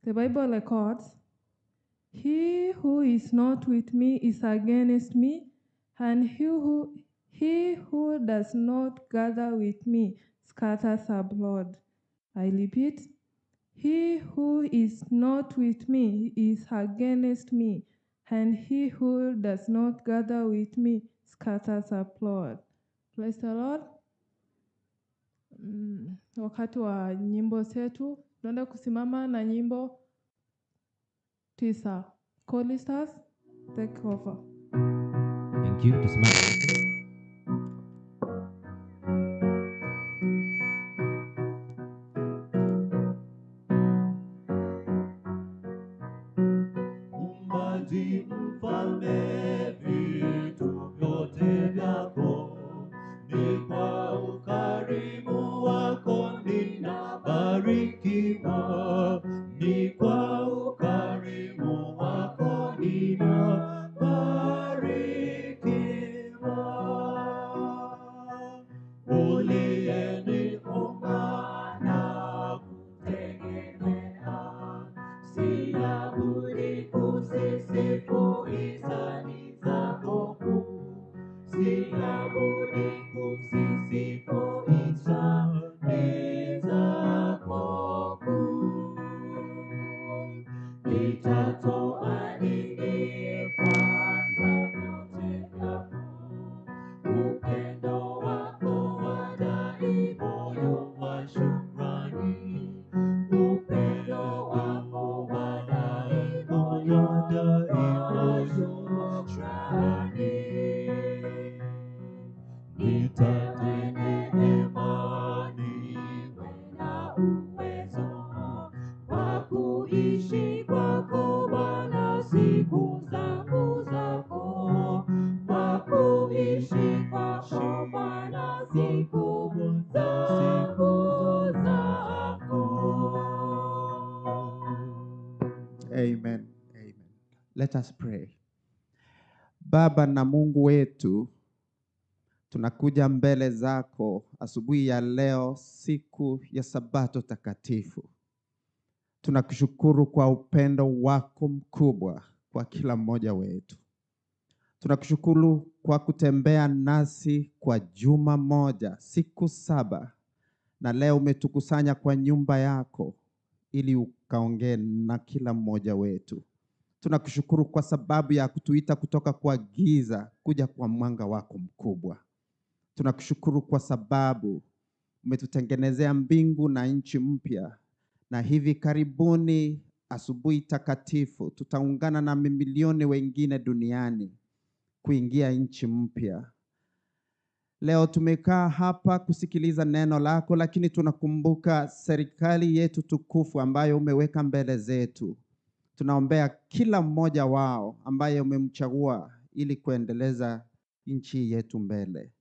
The Bible records, he who is not with me is against me, and he who does not gather with me scatters abroad. I repeat, he who is not with me is against me, and he who does not gather with me scatters abroad. Praise the Lord. Wakati wa nyimbo zetu, tunaenda kusimama na nyimbo 9. Choristers, take over. Thank you. Tusimame. Umbaji mfalme, vitu vyote vyako ni kwa ukarimu wako ninabarikiwa, ni kwa ukarimu wako ninabarikiwa. Uliyeniumba na kutegemea, sina budi kusisifu hisani zako kuu, sina budi kusisifu hisani zako kuu. Nitatoa nini kwanza vyote vyako, upendo wako wadai moyo wa shukrani, upendo wako wadai moyo wa shukrani. Nitatende imani wena uwezo wa kuishi kwako Bwana siku zangu zako, wa kuishi kwako Bwana siku zangu zako. Amen. Amen. Let us pray. Baba na Mungu wetu, tunakuja mbele zako asubuhi ya leo, siku ya Sabato takatifu. Tunakushukuru kwa upendo wako mkubwa kwa kila mmoja wetu. Tunakushukuru kwa kutembea nasi kwa juma moja, siku 7, na leo umetukusanya kwa nyumba yako ili ukaongee na kila mmoja wetu. Tunakushukuru kwa sababu ya kutuita kutoka kwa giza kuja kwa mwanga wako mkubwa. Tunakushukuru kwa sababu umetutengenezea mbingu na nchi mpya, na hivi karibuni asubuhi takatifu tutaungana na mamilioni wengine duniani kuingia nchi mpya. Leo tumekaa hapa kusikiliza neno lako, lakini tunakumbuka serikali yetu tukufu ambayo umeweka mbele zetu. Tunaombea kila mmoja wao ambaye umemchagua ili kuendeleza nchi yetu mbele.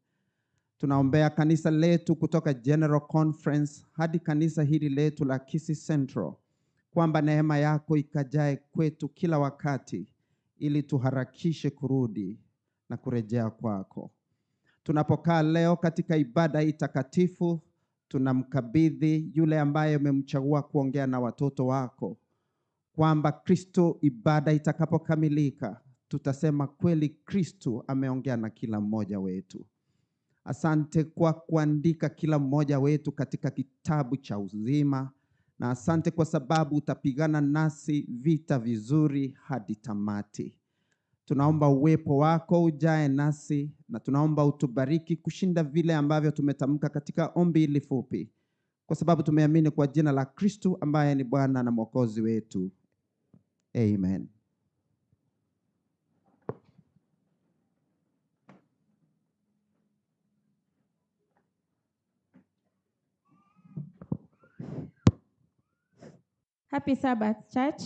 Tunaombea kanisa letu kutoka General Conference hadi kanisa hili letu la Keisis Central, kwamba neema yako ikajae kwetu kila wakati ili tuharakishe kurudi na kurejea kwako. Tunapokaa leo katika ibada hii takatifu, tunamkabidhi yule ambaye umemchagua kuongea na watoto wako, kwamba Kristo, ibada itakapokamilika, tutasema kweli Kristo ameongea na kila mmoja wetu. Asante kwa kuandika kila mmoja wetu katika kitabu cha uzima, na asante kwa sababu utapigana nasi vita vizuri hadi tamati. Tunaomba uwepo wako ujae nasi, na tunaomba utubariki kushinda vile ambavyo tumetamka katika ombi hili fupi, kwa sababu tumeamini kwa jina la Kristo ambaye ni Bwana na Mwokozi wetu. Amen. Happy Sabbath, church.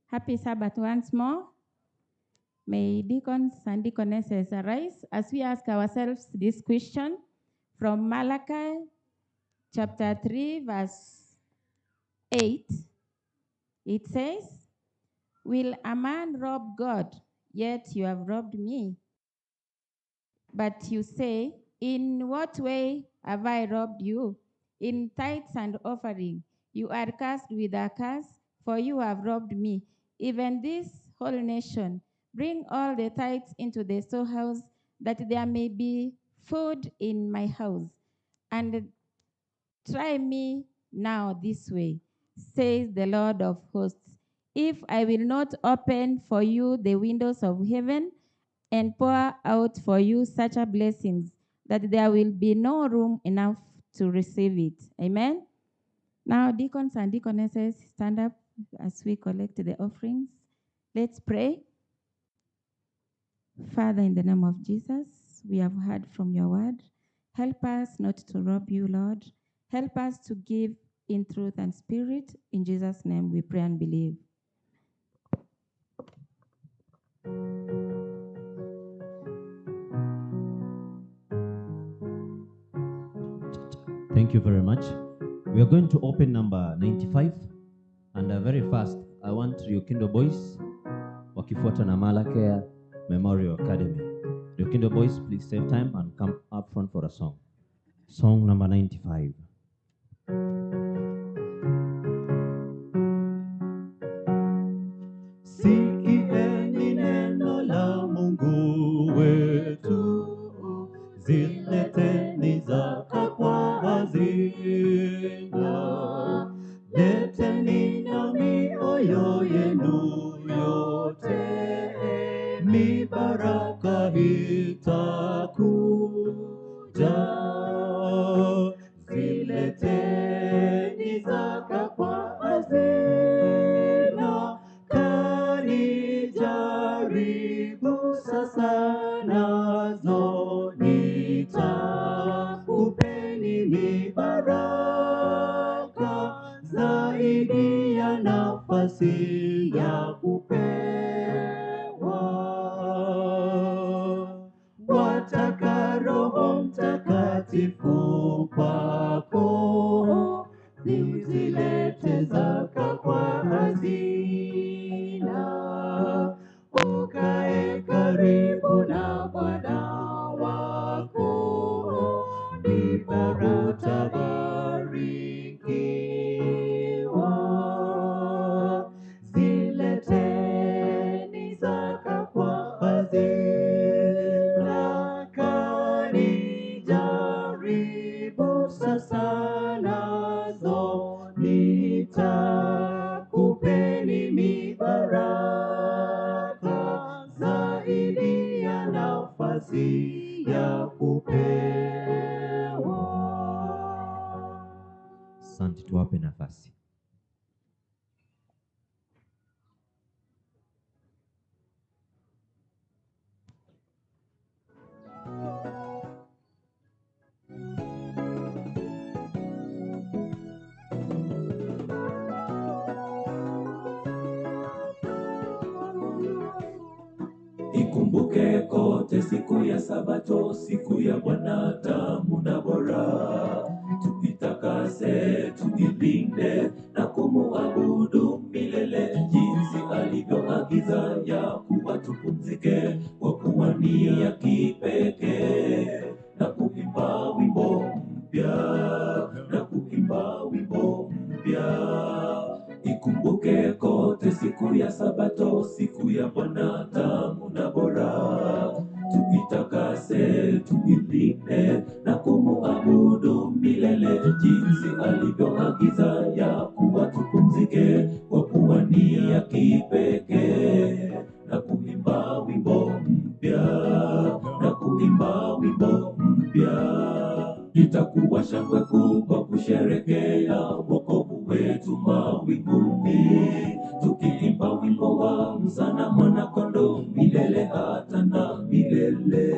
Happy Sabbath once more. May deacons and deaconesses arise as we ask ourselves this question from Malachi chapter 3, verse 8. It says, "Will a man rob God? Yet you have robbed me. But you say, in what way have I robbed you? In tithes and offering. You are cursed with a curse, for you have robbed me, even this whole nation. Bring all the tithes into the storehouse, that there may be food in my house. And try me now this way, says the Lord of hosts, if I will not open for you the windows of heaven and pour out for you such a blessings that there will be no room enough to receive it." Amen. Now, deacons and deaconesses, stand up as we collect the offerings. Let's pray. Father, in the name of Jesus, we have heard from your word. Help us not to rob you, Lord. Help us to give in truth and spirit. In Jesus' name we pray and believe. Thank you very much. We are going to open number 95, and very fast I want Riokindo Boys wakifuata na Malakea Memorial Academy. Riokindo Boys, please save time and come up front for a song. Song number 95. Sikieni neno la Mungu wetu, zileteni zaka kwa hazina, leteni na mioyo yenu yote, mibaraka itakuja. Zileteni zaka kwa hazina, kanijaribu sasa, nazo nitakupeni mibaraka zaidi ya nafasi ya kupewa. Wataka Roho Mtakatifu kwako, zilete zaka kwa hazina, ukae karibu na Bwana wako, ndipo utabarikiwa. Zileteni zaka kwa hazina, kanijaribu sasa, nazo nitakupeni mibaraka zaidi ya nafasi ya kupewa. Asante, tuwape nafasi. Ikumbuke kote siku ya Sabato, siku ya Bwana tamu na bora. Tuitakase, tuilinde na kumuabudu milele, jinsi alivyoagiza ya kuwa tupumzike, kwa kuwa ni ya kipekee, na kuimba wimbo mpya, na kuimba wimbo mpya. Ikumbuke kote siku ya Sabato, siku ya Bwana tamu na bora. Tuitakase tuitakase, tuilinde na kumuabudu milele, jinsi alivyoagiza ya kuwa tupumzike, kwa kuwa ni ya kipekee, na kuimba wimbo mpya, na kuimba wimbo mpya. Itakuwa shangwe kubwa kusherekea wokovu wetu mawinguni, tukiimba wimbo wa msana mwana-kondoo milele hata na milele.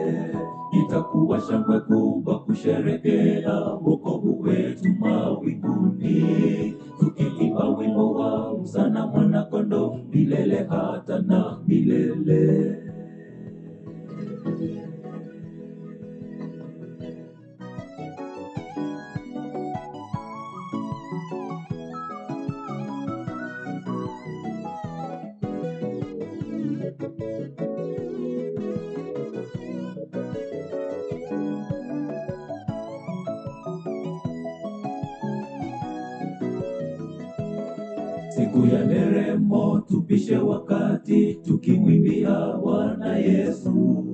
Itakuwa shangwe kubwa kusherekea wokovu wetu mawinguni, tukiimba wimbo wa msana mwana-kondoo milele hata na milele. Siku ya nderemo tupishe wakati, tukimwimbia Bwana Yesu.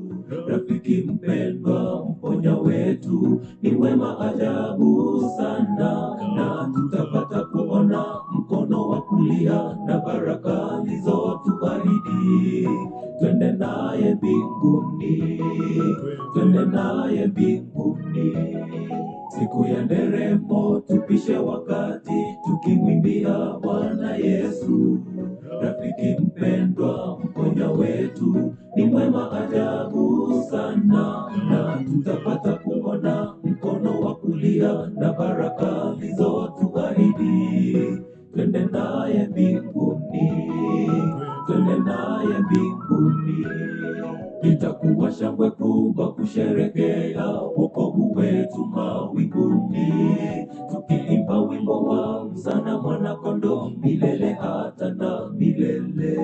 Rafiki mpendwa, mponya wetu, ni wema ajabu sana, na tutapata kuona mkono wa kulia na baraka alizotuahidi. Twende naye mbinguni, twende naye mbinguni. Siku ya nderemo tupishe wakati, tukimwimbia Bwana Yesu. Rafiki mpendwa, mponya wetu, ni mwema ajabu sana, na tutapata kuona mkono wa kulia na baraka alizotuahidi. Twende naye mbinguni, twende naye mbinguni. Itakuwa shangwe kubwa kusherekea wokovu wetu mawinguni, tukiimba wimbo wa msana mwana-kondoo milele hata na milele.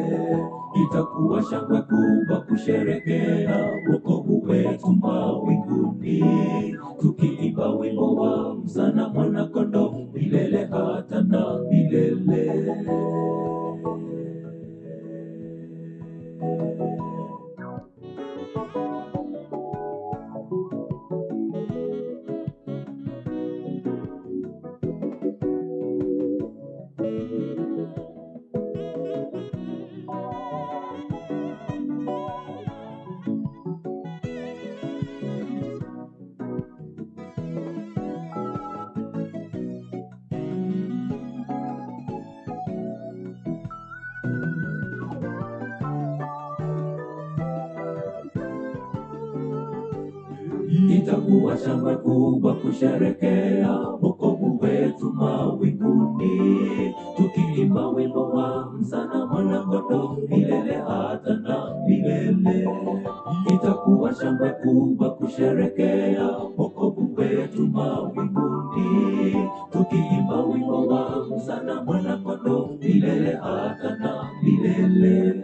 Itakuwa shangwe kubwa kusherekea wokovu wetu mawinguni, tukiimba wimbo wa msana mwana-kondoo milele hata na milele. Itakuwa shangwe kubwa kusherekea wokovu wetu mawinguni, tukiimba wimbo wa msana mwana-kondoo milele hata na milele. Itakuwa shangwe kubwa kusherekea wokovu wetu mawinguni, tukiimba wimbo wa msana mwana-kondoo milele hata na milele.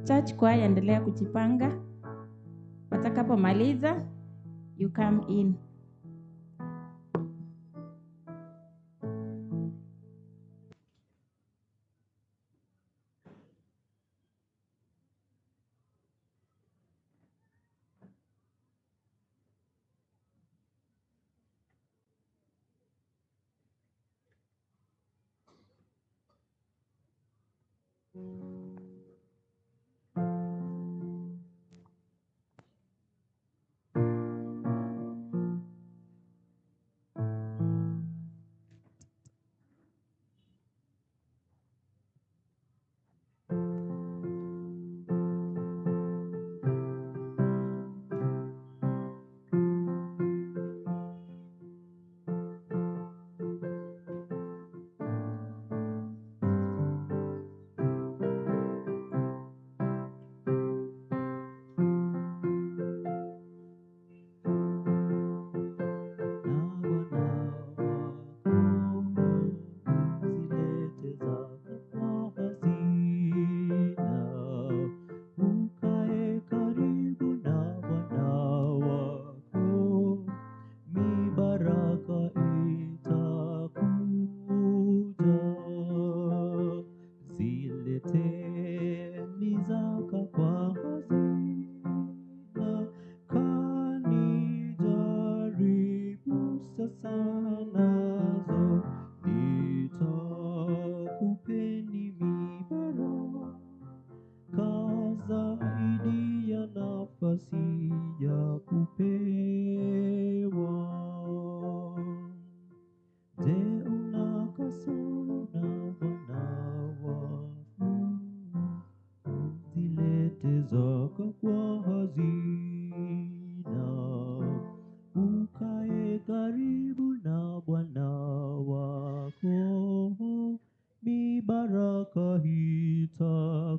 Church choir endelea kujipanga. Watakapomaliza, you come in. zaka kwa hazina, ukae karibu na Bwana wako, mibaraka itakuja.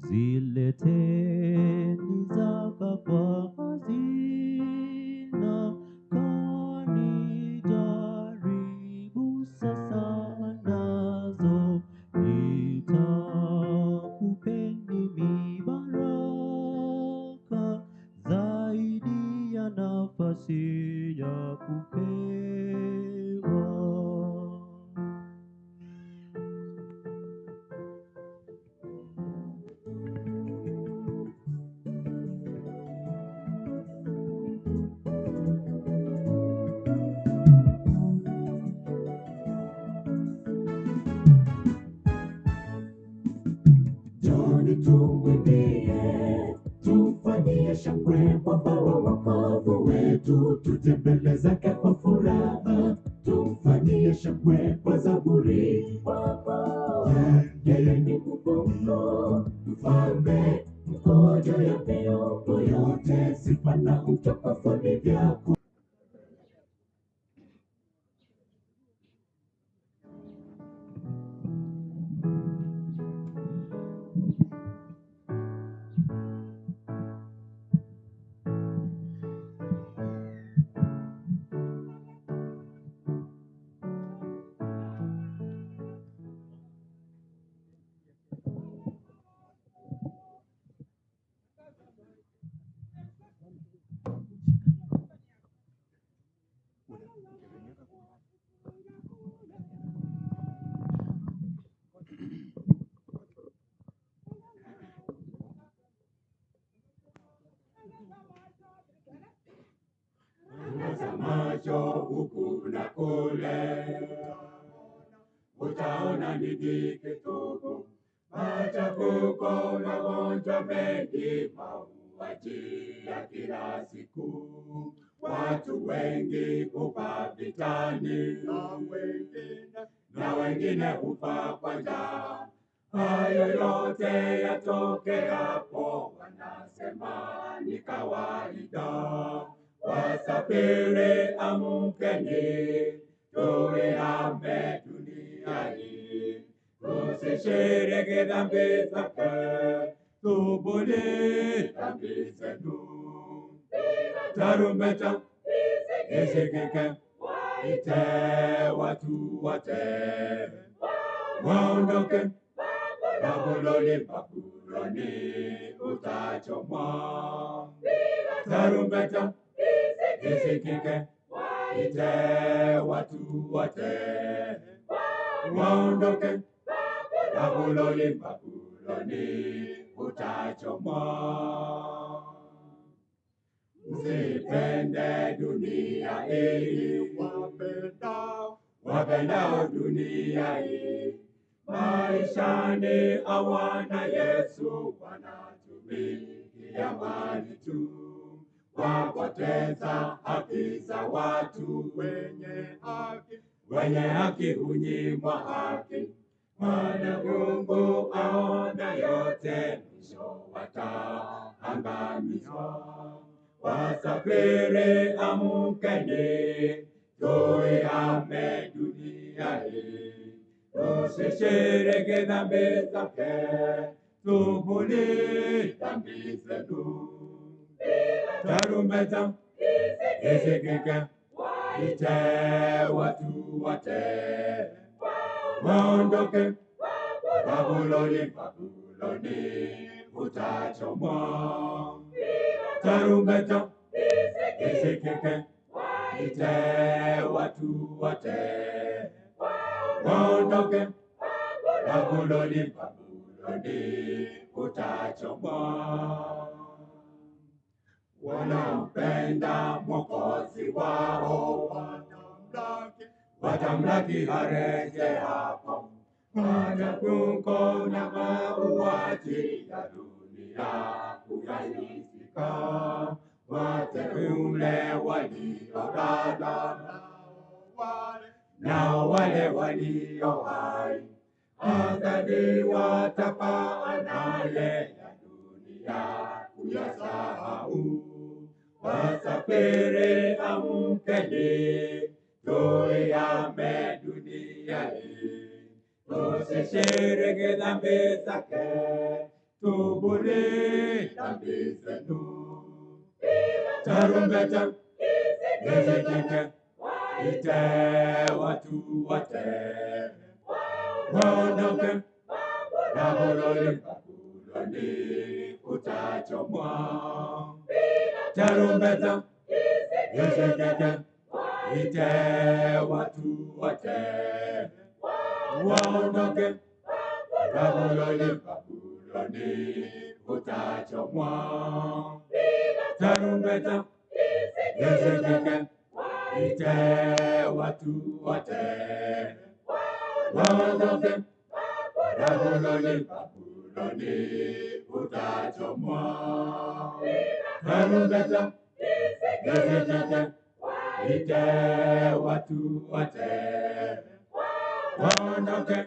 Zileteni zaka kwa hazina, kanijaribu sasa nazo, nitakupeni mibaraka zaidi ya nafasi ya kupewa. Njoni tumwimbie, tumfanyie shangwe Baba wa wokovu wetu, tuje mbele zake kwa furaha, tumfanyie shangwe kwa zaburi. Yeye ni Mungu mkuu, mfalme mkojo ya miungu yote, sifa na utukufu ni vyako. Macho huku na kule, utaona ni dhiki tupu, machafuko, magonjwa mengi, mauaji ya kila siku. Watu wengi hufa vitani, na wengine hufa kwa njaa. Hayo yote yatokeapo, wanasema ni kawaida. Wasafiri amkeni, tuihame dunia hii, tusishiriki dhambi zake, tubuni dhambi zenu. Tarumbeta isikike, ite watu wote waondoke. Babuloni, Babuloni utachomwa. Tarumbeta isikike, ite watu wote waondoke. Babuloni, Babuloni utachomwa. Msipende dunia hii, wapendao dunia hii, maishani hawana Yesu, wanatumikia mali tu, wapoteza haki za watu. Wenye haki hunyimwa haki, maana Mungu aona yote, mwisho wataangamizwa. Wasafiri amkeni, tuihame dunia hii, tusishiriki dhambi zake, tubuni dhambi zenu. Tarumbeta isikike, ite watu wote waondoke. Babuloni, Babuloni utachomwa. Tarumbeta isikike, ite watu wote waondoke. Babuloni, Babuloni utachomwa. Wanampenda Mwokozi wao watamlaki areje hapo. Machafuko na mauaji ya dunia kuyaitika, wateule waliolala na wale walio hai, Adhani watapaa naye ya dunia kuyasahau. Wasafiri amkeni, tuihame dunia hii. Tusishiriki dhambi zake, tubuni dhambi zenu. Tarumbeta isikike, ite watu wote waondoke. Babuloni, Babuloni utachomwa. Tarumbeta isikike, ite watu wote waondoke. Babuloni, Babuloni utachomwa. Tarumbeta isikike, ite watu wote waondoke. Babuloni, Babuloni utachomwa. Tarumbeta isikike, ite watu wote waondoke.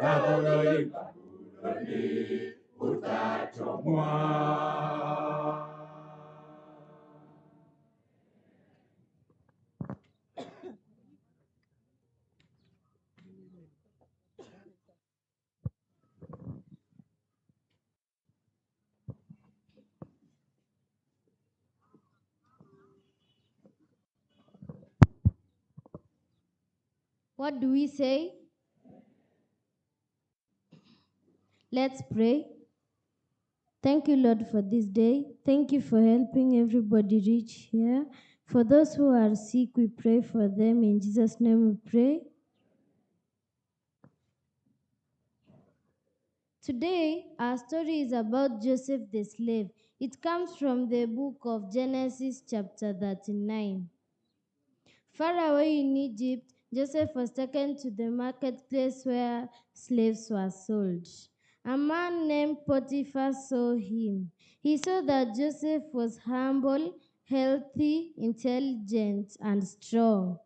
Babuloni, Babuloni utachomwa. What do we say? Let's pray. Thank you, Lord, for this day. Thank you for helping everybody reach here. For those who are sick, we pray for them. In Jesus' name we pray. Today, our story is about Joseph the slave. It comes from the book of Genesis chapter 39. Far away in Egypt, Joseph was taken to the marketplace where slaves were sold. A man named Potiphar saw him. He saw that Joseph was humble, healthy, intelligent, and strong.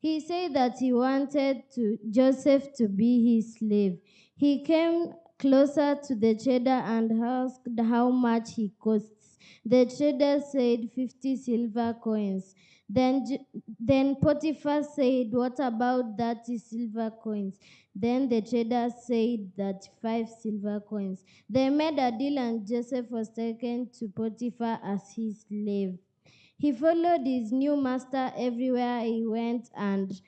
He said that he wanted Joseph to be his slave. He came closer to the trader and asked how much he costs. The trader said 50 silver coins. Then Potiphar said, "What about 30 silver coins?" Then the trader said that 5 silver coins. They made a deal and Joseph was taken to Potiphar as his slave. He followed his new master everywhere he went, and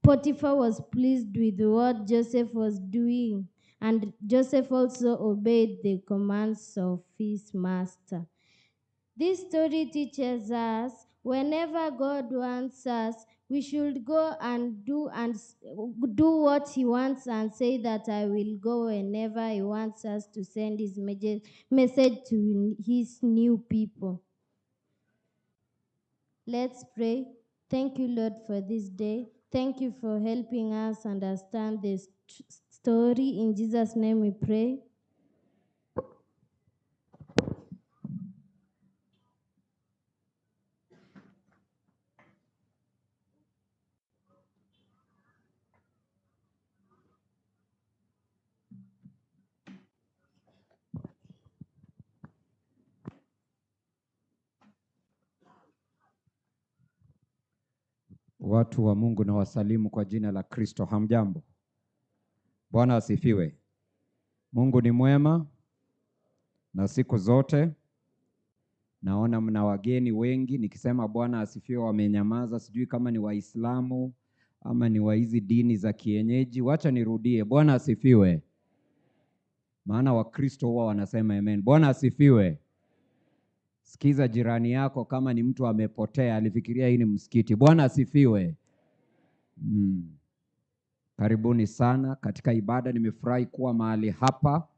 Potiphar was pleased with what Joseph was doing. And Joseph also obeyed the commands of his master. This story teaches us whenever God wants us, we should go and do what he wants and say that I will go whenever he wants us to send his message to his new people. Let's pray. Thank you, Lord, for this day. Thank you for helping us understand this story. In Jesus' name we pray. Watu wa Mungu na wasalimu kwa jina la Kristo. Hamjambo. Bwana asifiwe. Mungu ni mwema na siku zote. Naona mna wageni wengi, nikisema Bwana asifiwe wamenyamaza. Sijui kama ni Waislamu ama ni wa hizi dini za kienyeji. Wacha nirudie. Bwana asifiwe. Maana Wakristo huwa wanasema amen. Bwana asifiwe. Sikiza jirani yako, kama ni mtu amepotea, alifikiria hii ni msikiti. Bwana asifiwe. Karibuni sana katika ibada. Nimefurahi kuwa mahali hapa.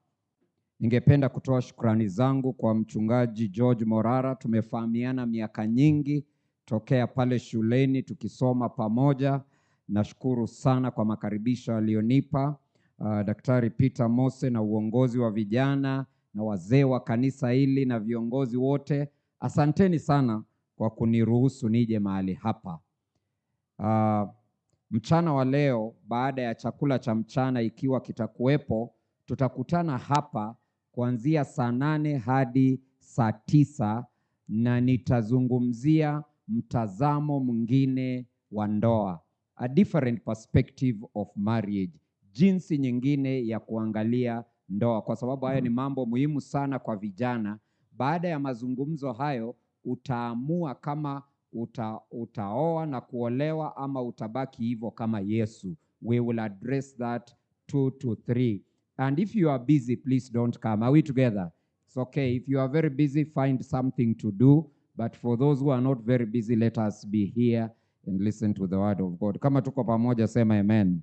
Ningependa kutoa shukrani zangu kwa mchungaji George Morara. Tumefahamiana miaka nyingi tokea pale shuleni tukisoma pamoja. Nashukuru sana kwa makaribisho aliyonipa. Daktari Peter Mose na uongozi wa vijana na wazee wa kanisa hili na viongozi wote, asanteni sana kwa kuniruhusu nije mahali hapa. Mchana wa leo baada ya chakula cha mchana ikiwa kitakuwepo, tutakutana hapa kuanzia saa 8 hadi saa 9 na nitazungumzia mtazamo mwingine wa ndoa, a different perspective of marriage, jinsi nyingine ya kuangalia ndoa, kwa sababu haya ni mambo muhimu sana kwa vijana. Baada ya mazungumzo hayo utaamua kama utaoa na kuolewa ama utabaki hivyo kama Yesu. We will address that 2 to 3. And if you are busy, please don't come. Are we together? It's okay. If you are very busy, find something to do. But for those who are not very busy, let us be here and listen to the word of God. Kama tuko pamoja, sema amen.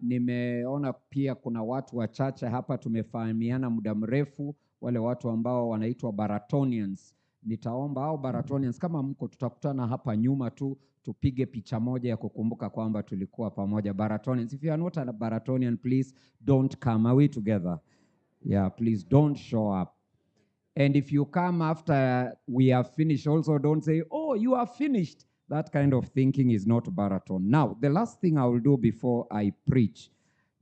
Nimeona pia kuna watu wachache hapa tumefahamiana muda mrefu, wale watu ambao wanaitwa Baratonians. Nitaomba hao Baratonians kama mko, tutakutana hapa nyuma tu tupige picha moja ya kukumbuka kwamba tulikuwa pamoja. Baratonians, if you are not a Baratonian, please don't come. Are we together? Yeah, please don't show up. And if you come after we have finished, also don't say, oh, you are finished. That kind of thinking is not Baraton. Now, the last thing I will do before I preach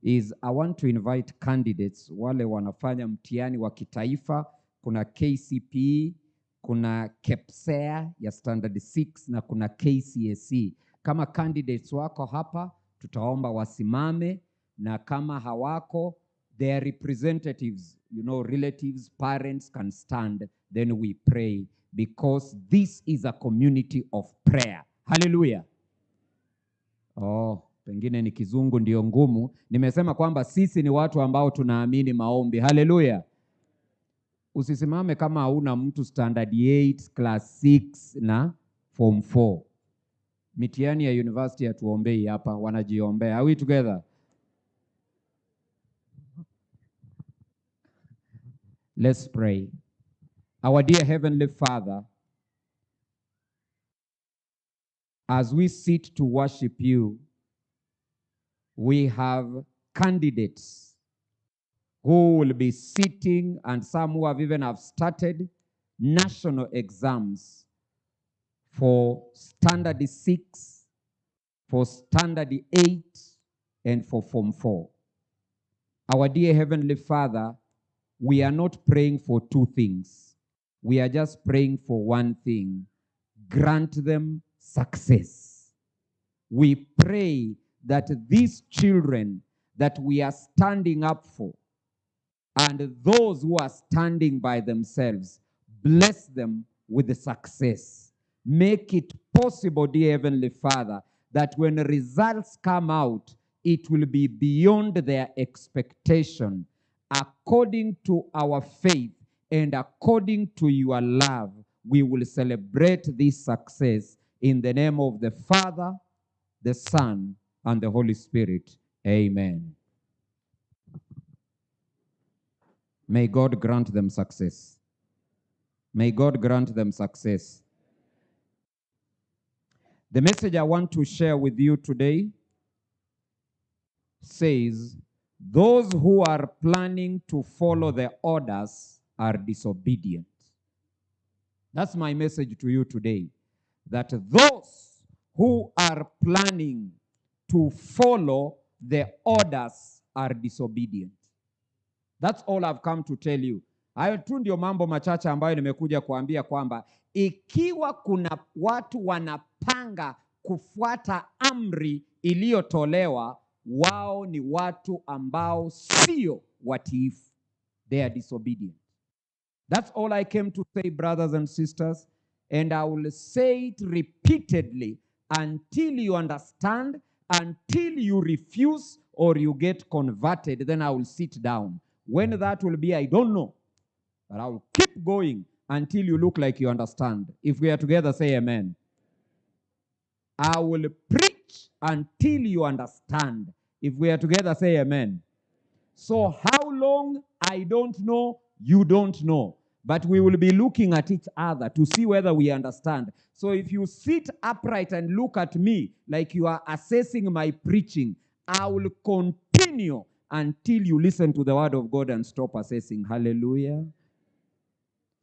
is I want to invite candidates, wale wanafanya mtihani wa kitaifa. Kuna KCPE, kuna KEPSEA ya standard 6 na kuna KCSE. Kama candidates wako hapa, tutaomba wasimame, na kama hawako, their representatives, relatives, parents can stand, then we pray, because this is a community of prayer. Hallelujah. Oh, pengine ni kizungu ndio ngumu. Nimesema kwamba sisi ni watu ambao tunaamini maombi. Hallelujah. Usisimame kama hauna mtu standard 8, class 6 na form 4. Mitihani ya university hatuombei hapa, wanajiombea. Are we together? Let's pray. Our dear Heavenly Father, as we sit to worship you, we have candidates who will be sitting, and some who have even started national exams for standard 6, for standard 8, and for form 4. Our dear Heavenly Father, we are not praying for 2 things. We are just praying for one thing. Grant them success. We pray that these children that we are standing up for, and those who are standing by themselves, bless them with the success. Make it possible, dear Heavenly Father, that when the results come out, it will be beyond their expectation. According to our faith and according to your love, we will celebrate this success in the name of the Father, the Son, and the Holy Spirit. Amen. May God grant them success. May God grant them success. The message I want to share with you today says, those who are planning to follow the orders are disobedient. That's my message to you today. That those who are planning to follow the orders are disobedient. That's all I've come to tell you. Hayo tu ndio mambo machache ambayo nimekuja kuambia kwamba ikiwa kuna watu wanapanga kufuata amri iliyotolewa, wao ni watu ambao sio watiifu. They are disobedient. That's all I came to say, brothers and sisters. And I will say it repeatedly until you understand, until you refuse or you get converted, then I will sit down. When that will be, I don't know. But I will keep going until you look like you understand. If we are together, say amen. I will preach until you understand. If we are together, say amen. So how long, I don't know, you don't know. But we will be looking at each other to see whether we understand. So if you sit upright and look at me like you are assessing my preaching, I will continue until you listen to the word of God and stop assessing. Hallelujah.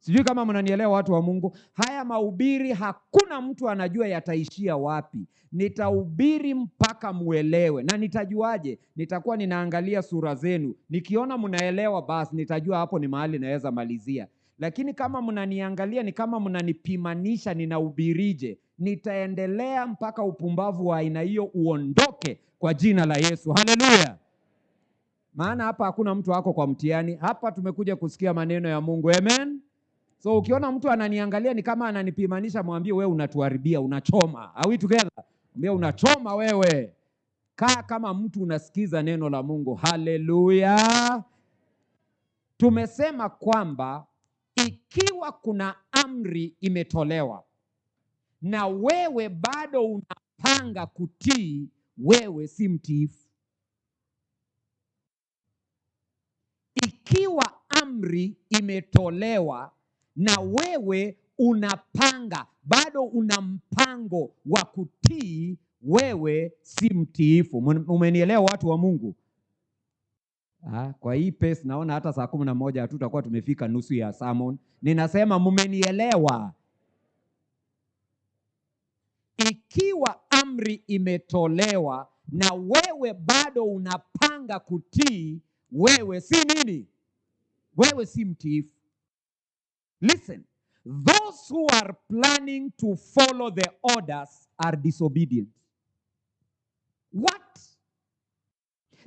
Sijui kama mnanielewa watu wa Mungu. Haya mahubiri hakuna mtu anajua yataishia wapi. Nitahubiri mpaka muelewe. Na nitajuaje? Nitakuwa ninaangalia sura zenu. Nikiona mnaelewa basi nitajua hapo ni mahali naweza malizia. Lakini kama mnaniangalia ni kama mnanipimanisha ninahubirije, nitaendelea mpaka upumbavu wa aina hiyo uondoke kwa jina la Yesu. Haleluya. Maana hapa hakuna mtu wako kwa mtihani. Hapa tumekuja kusikia maneno ya Mungu. Amen. So ukiona mtu ananiangalia ni kama ananipimanisha, mwambie wewe unatuharibia, unachoma. Are we together? Mwambie unachoma wewe. Kaa kama mtu unasikiza neno la Mungu. Haleluya. Tumesema kwamba ikiwa kuna amri imetolewa na wewe bado unapanga kutii, wewe si mtiifu. Ikiwa amri imetolewa na wewe unapanga, bado una mpango wa kutii, wewe si mtiifu. Umenielewa watu wa Mungu? Kwa hii pace naona hata saa 11 hatutakuwa tumefika nusu ya sermon. Ninasema mmenielewa. Ikiwa amri imetolewa na wewe bado unapanga kutii, wewe si nini? Wewe si mtiifu. Listen, those who are planning to follow the orders are disobedient. What?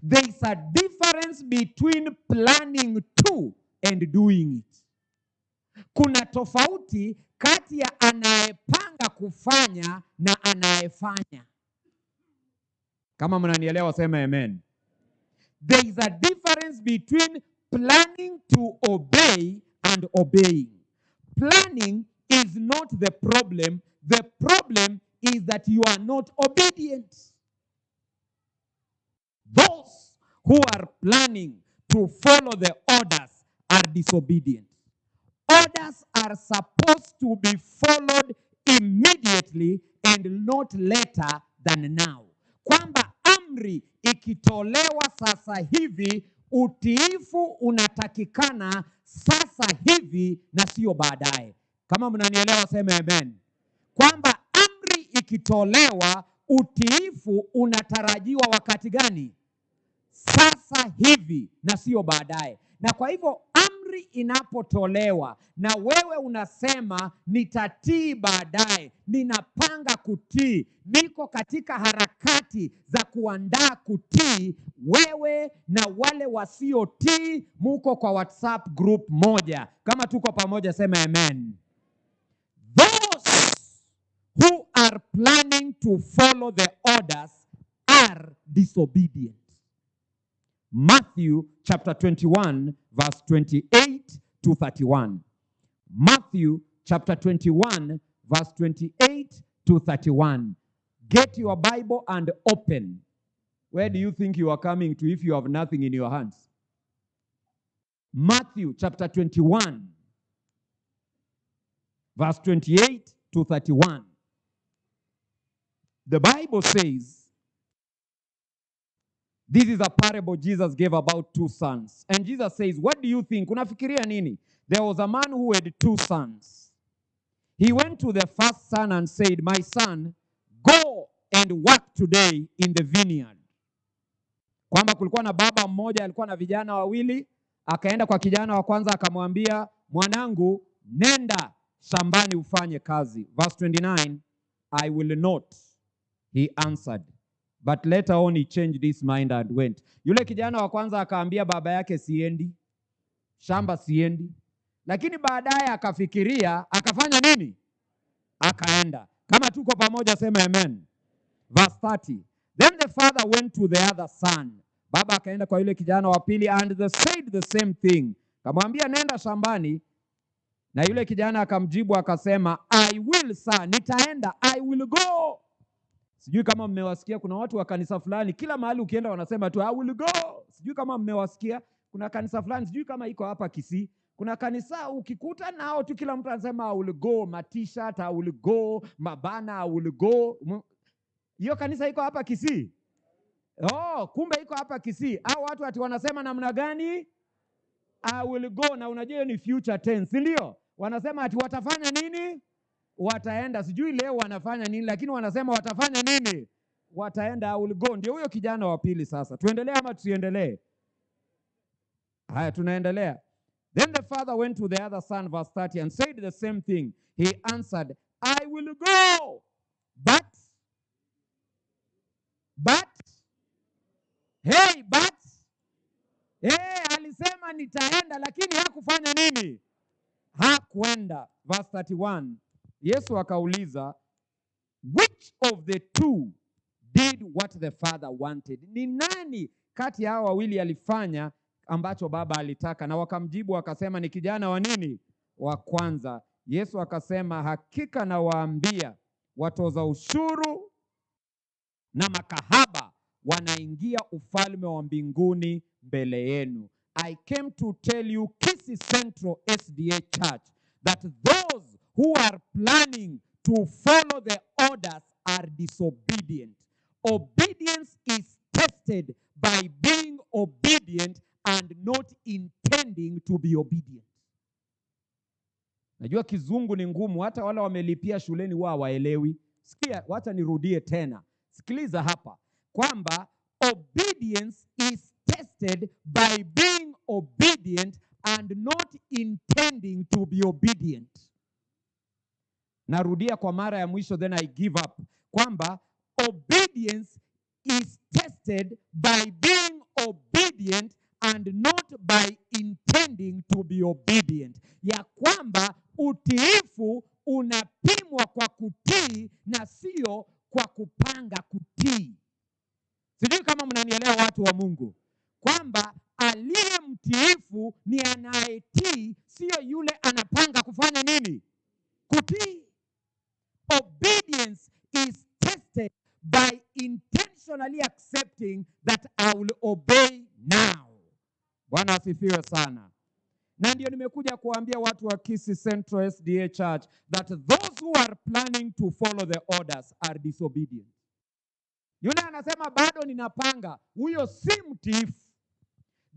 There is a difference between planning to and doing it. Kuna tofauti kati ya anayepanga kufanya na anayefanya. Kama mnanielewa sema amen. There is a difference between planning to obey and obeying. Planning is not the problem. The problem is that you are not obedient. Those who are planning to follow the orders are disobedient. Orders are supposed to be followed immediately and not later than now. Kwamba amri ikitolewa sasa hivi, utiifu unatakikana sasa hivi na sio baadaye. Kama mnanielewa sema amen. Kwamba amri ikitolewa, utiifu unatarajiwa wakati gani? Sasa hivi na sio baadaye. Na kwa hivyo amri inapotolewa na wewe unasema nitatii baadaye, ninapanga kutii, niko katika harakati za kuandaa kutii, wewe na wale wasiotii muko kwa WhatsApp group moja. Kama tuko pamoja sema amen. Those who are planning to follow the orders are disobedient. Matthew chapter 21 verse 28 to 31. Matthew chapter 21 verse 28 to 31. Get your Bible and open. Where do you think you are coming to if you have nothing in your hands? Matthew chapter 21 verse 28 to 31. The Bible says, this is a parable Jesus gave about 2 sons. And Jesus says, what do you think? Unafikiria nini? There was a man who had 2 sons. He went to the first son and said, my son, go and work today in the vineyard. Kwamba kulikuwa na baba mmoja, alikuwa na vijana wawili, akaenda kwa kijana wa kwanza akamwambia, mwanangu, nenda shambani ufanye kazi. Verse 29, I will not, he answered. But later on he changed his mind and went. Yule kijana wa kwanza akaambia baba yake siendi, shamba siendi. Lakini baadaye akafikiria, akafanya nini? Akaenda. Kama tuko pamoja sema amen. Verse 30. Then the father went to the other son. Baba akaenda kwa yule kijana wa pili and they said the same thing. Kamwambia nenda shambani. Na yule kijana akamjibu akasema, I will sir, nitaenda, I will go. Sijui kama mmewasikia kuna watu wa kanisa fulani kila mahali ukienda wanasema tu I will go. Sijui kama mmewasikia kuna kanisa fulani, sijui kama iko hapa Kisii. Kuna kanisa ukikuta nao tu kila mtu anasema I will go, ma t-shirt I will go, mabana I will go. Hiyo kanisa iko hapa Kisii? Oh, kumbe iko hapa Kisii. Hao watu ati wanasema namna gani? I will go, na unajua ni future tense, ndio? Wanasema ati watafanya nini? Wataenda. Sijui leo wanafanya nini, lakini wanasema watafanya nini? Wataenda, I will go. Ndio huyo kijana wa pili sasa. Tuendelee ama tusiendelee? Haya, tunaendelea. Then the father went to the other son, verse 30, and said the same thing. He answered, I will go. But, alisema nitaenda, lakini hakufanya nini? Hakwenda. Verse 31. Yesu akauliza, which of the two did what the father wanted? Ni nani kati ya hao wawili alifanya ambacho baba alitaka? Na wakamjibu wakasema, ni kijana wa nini? Wa kwanza. Yesu akasema, hakika nawaambia, watoza ushuru na makahaba wanaingia ufalme wa mbinguni mbele yenu. I came to tell you, Keisis Central SDA Church, that those who are planning to follow the orders are disobedient. Obedience is tested by being obedient and not intending to be obedient. Najua kizungu ni ngumu, hata wale wamelipia shuleni wao hawaelewi. Sikia, wacha nirudie tena. Sikiliza hapa kwamba obedience is tested by being obedient and not intending to be obedient. Narudia kwa mara ya mwisho, then I give up. Kwamba obedience is tested by being obedient and not by intending to be obedient. Ya kwamba utiifu unapimwa kwa kutii na sio kwa kupanga kutii. Sijui kama mnanielewa watu wa Mungu. Kwamba aliye mtiifu ni anayetii, sio yule anapanga kufanya nini? Kutii. Obedience is tested by intentionally accepting that I will obey now. Bwana asifiwe sana. Na ndio nimekuja kuambia watu wa Keisis Central SDA Church that those who are planning to follow the orders are disobedient. Yule anasema bado ninapanga, huyo si mtiifu.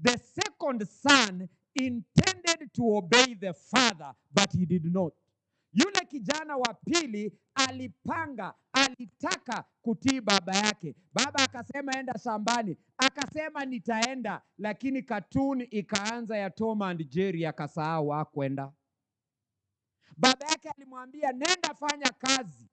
The second son intended to obey the father, but he did not. Yule kijana wa pili alipanga, alitaka kutii baba yake. Baba akasema enda shambani, akasema nitaenda, lakini katuni ikaanza ya Tom and Jerry, akasahau hakwenda. Baba yake alimwambia nenda fanya kazi.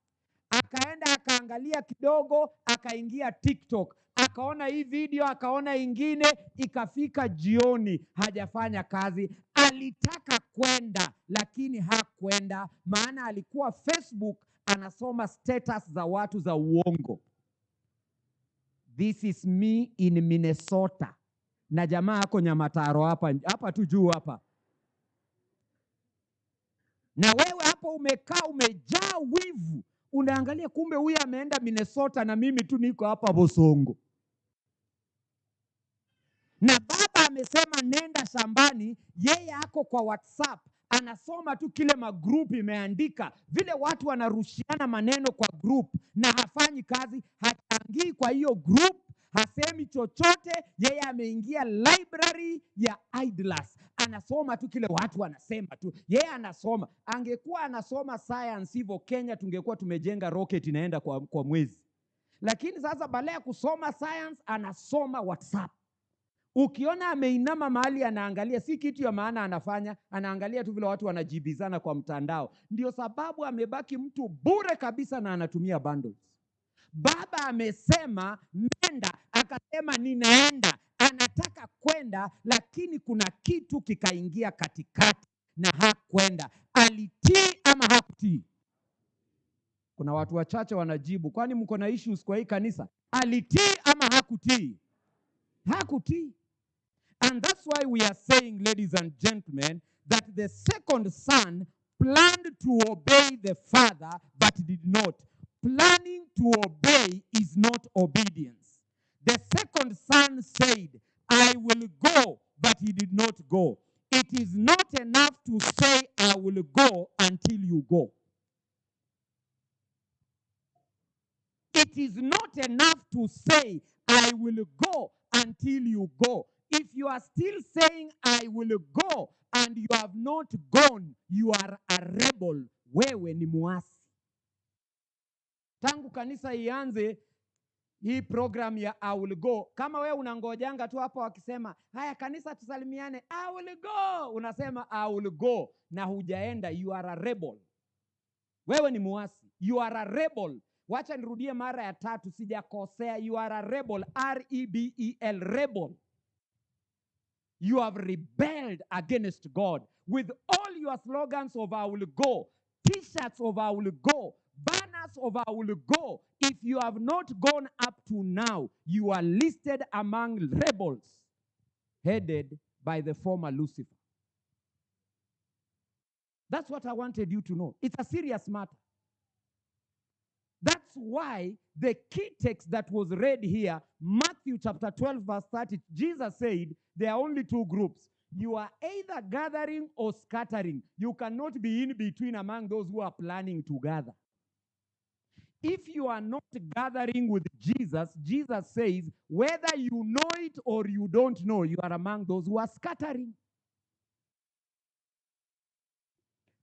Akaenda akaangalia kidogo, akaingia TikTok, akaona hii video, akaona ingine, ikafika jioni hajafanya kazi. Alitaka kwenda lakini hakwenda, maana alikuwa Facebook anasoma status za watu za uongo. This is me in Minnesota. Na jamaa ako Nyamataro hapa tu juu hapa. Na wewe hapo umekaa umejaa wivu. Unaangalia kumbe huyu ameenda Minnesota na mimi tu niko hapa Bosongo. Na baba amesema nenda shambani, yeye ako kwa WhatsApp. Anasoma tu kile magroup imeandika. Vile watu wanarushiana maneno kwa group na hafanyi kazi, hachangii kwa hiyo group, hasemi chochote, yeye ameingia library ya idlers. Anasoma tu kile watu wanasema tu. Yeye anasoma. Angekuwa anasoma science hivyo Kenya tungekuwa tumejenga rocket inaenda kwa mwezi. Lakini sasa badala ya kusoma science anasoma WhatsApp. Ukiona ameinama mahali anaangalia, si kitu ya maana anafanya, anaangalia tu vile watu wanajibizana kwa mtandao. Ndio sababu amebaki mtu bure kabisa na anatumia bundles. Baba amesema nenda, akasema ninaenda. Anataka kwenda, lakini kuna kitu kikaingia katikati na hakwenda. Alitii ama hakutii? Kuna watu wachache wanajibu, kwani mko na issues kwa hii kanisa? Alitii ama hakutii? Hakutii. And that's why we are saying, ladies and gentlemen, that the second son planned to obey the father but did not. Planning to obey is not obedience. The second son said, I will go, but he did not go. It is not enough to say, I will go until you go. It is not enough to say, I will go until you go. If you are still saying, I will go, and you have not gone, you are a rebel. Wewe ni muasi. Tangu kanisa ianze hii program ya I will go, kama wewe unangojanga tu hapa wakisema, haya kanisa tusalimiane, I will go, unasema I will go, na hujaenda, you are a rebel. Wewe ni muasi. You are a rebel. Wacha nirudie mara ya 3, sijakosea. You are a rebel. R-E-B-E-L, rebel. You have rebelled against God. With all your slogans of I will go, t-shirts of I will go, banners of I will go, if you have not gone up to now, you are listed among rebels headed by the former Lucifer. That's what I wanted you to know. It's a serious matter. That's why the key text that was read here, Matthew chapter 12 verse 30, Jesus said there are only 2 groups. You are either gathering or scattering. You cannot be in between among those who are planning to gather. If you are not gathering with Jesus, Jesus says, whether you know it or you don't know, you are among those who are scattering.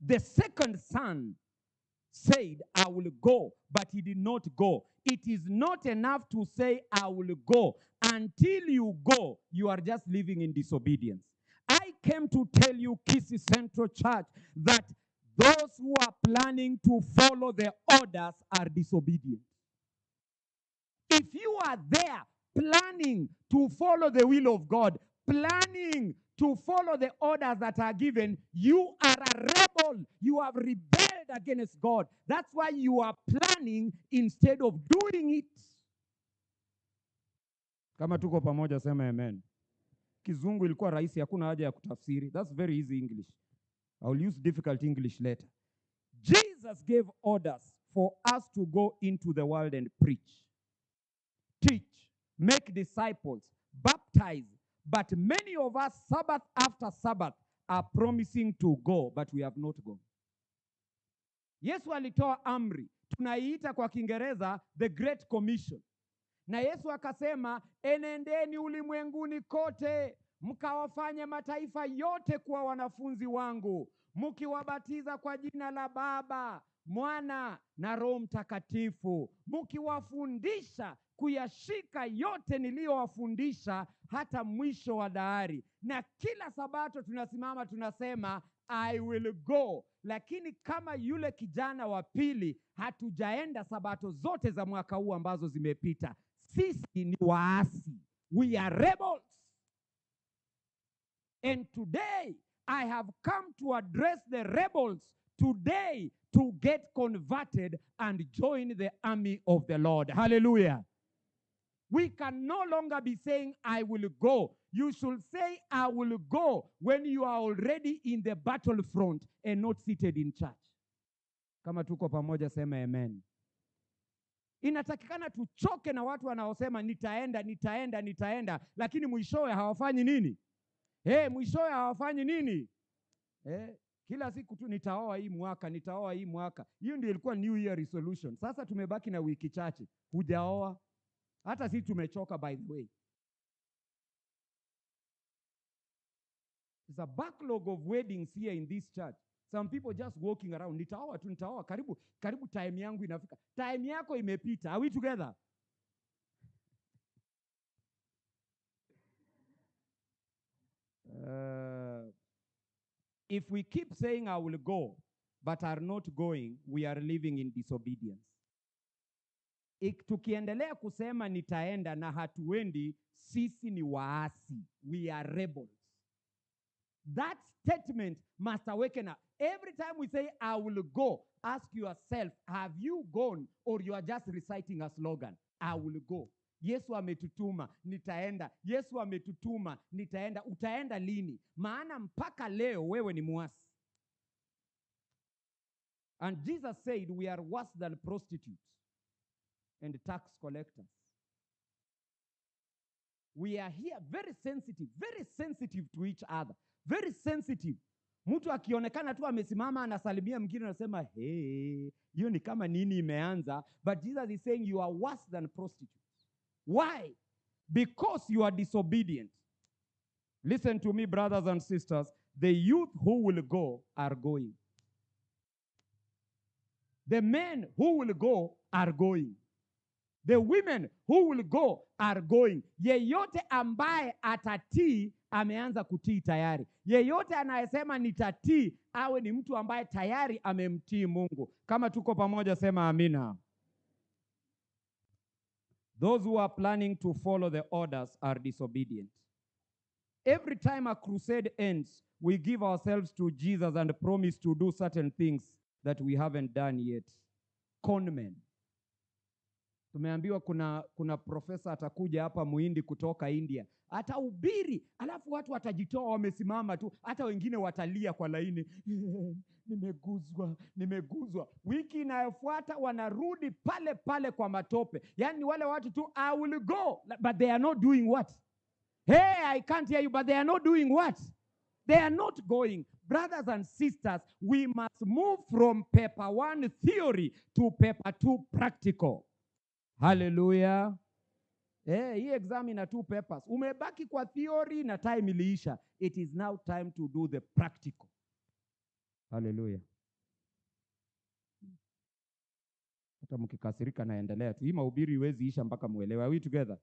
The second son said, I will go, but he did not go. It is not enough to say, I will go. Until you go, you are just living in disobedience. I came to tell you, Keisis Central Church, that those who are planning to follow the orders are disobedient. If you are there planning to follow the will of God, planning to follow the orders that are given, you are a rebel. You have rebelled against God. That's why you are planning instead of doing it. Kama tuko pamoja, sema amen. Kizungu ilikuwa rahisi, hakuna haja ya kutafsiri. That's very easy English. I will use difficult English later. Jesus gave orders for us to go into the world and preach, teach, make disciples, baptize. But many of us, Sabbath after Sabbath, are promising to go, but we have not gone. Yesu alitoa amri, tunaiita kwa Kiingereza the Great Commission. Na Yesu akasema, enendeni ulimwenguni kote, mkawafanye mataifa yote kuwa wanafunzi wangu, mkiwabatiza kwa jina la Baba, Mwana na Roho Mtakatifu, mkiwafundisha kuyashika yote niliyowafundisha hata mwisho wa dahari. Na kila Sabato tunasimama tunasema, I will go. Lakini kama yule kijana wa pili, hatujaenda Sabato zote za mwaka huu ambazo zimepita. Sisi ni waasi. We are rebels. And today, I have come to address the rebels today to get converted and join the army of the Lord. Hallelujah. We can no longer be saying, I will go. You should say, I will go when you are already in the battlefront and not seated in church. Kama tuko pamoja, sema amen. Inatakikana tuchoke na watu wanaosema nitaenda, lakini mwishowe hawafanyi nini? Mwishowe hawafanyi nini? Kila siku tu nitaoa hii mwaka. Hiyo ndio ilikuwa New Year resolution. Sasa tumebaki na wiki chache. Hujaoa. Hata sisi tumechoka, by the way. There's a backlog of weddings here in this church. Some people just walking around. Nitaoa. Karibu time yangu inafika. Time yako imepita. Are we together? If we keep saying I will go, but are not going, we are living in disobedience. Tukiendelea kusema nitaenda na hatuendi, sisi ni waasi. We are rebels. That statement must awaken us. Every time we say I will go, ask yourself, have you gone, or you are just reciting a slogan? I will go. Yesu ametutuma, nitaenda. Yesu ametutuma, nitaenda. Utaenda lini? Maana mpaka leo wewe ni muasi. And Jesus said we are worse than prostitutes and tax collectors. We are here very sensitive to each other. Very sensitive. Mtu akionekana tu amesimama anasalimia mwingine anasema, hiyo ni kama nini imeanza. But Jesus is saying you are worse than prostitutes. Why? Because you are disobedient. Listen to me, brothers and sisters. The youth who will go are going. The men who will go are going. The women who will go are going. Yeyote ambaye atatii ameanza kutii tayari. Yeyote anayesema nitatii awe ni mtu ambaye tayari amemtii Mungu. Kama tuko pamoja sema amina. Those who are planning to follow the orders are disobedient. Every time a crusade ends, we give ourselves to Jesus and promise to do certain things that we haven't done yet. Conmen. Tumeambiwa kuna profesa atakuja hapa Muhindi kutoka India. Atahubiri, alafu watu watajitoa wamesimama tu, hata wengine watalia kwa laini. Nimeguzwa. Wiki inayofuata wanarudi pale pale kwa matope. Yaani wale watu tu, I will go, but they are not doing what? Hey, I can't hear you, but they are not doing what? They are not going. Brothers and sisters, we must move from paper 1 theory to paper 2 practical. Hallelujah. Hii exam ina 2 papers. Umebaki kwa theory na time iliisha. It is now time to do the practical. Hallelujah. Hata mkikasirika naendelea tu. Hii mahubiri iwezi isha mpaka muelewe. Are we together?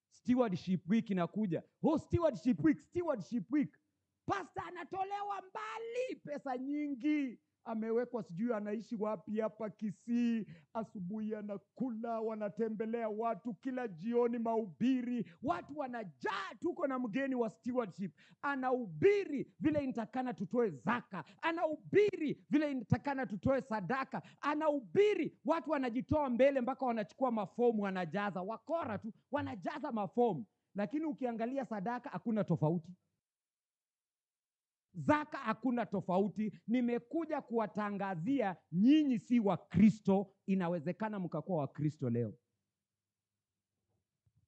Stewardship week inakuja. Stewardship week. Pastor anatolewa mbali, pesa nyingi. Amewekwa sijui anaishi wapi hapa Kisii, asubuhi anakula, wanatembelea watu kila jioni mahubiri, watu wanajaa. Tuko na mgeni wa stewardship, anahubiri vile inatakana tutoe zaka, anahubiri vile inatakana tutoe sadaka, anahubiri watu wanajitoa mbele mpaka wanachukua mafomu wanajaza, wakora tu wanajaza mafomu, lakini ukiangalia sadaka hakuna tofauti. Zaka hakuna tofauti. Nimekuja kuwatangazia nyinyi si wa Kristo, inawezekana mkakuwa wa Kristo leo.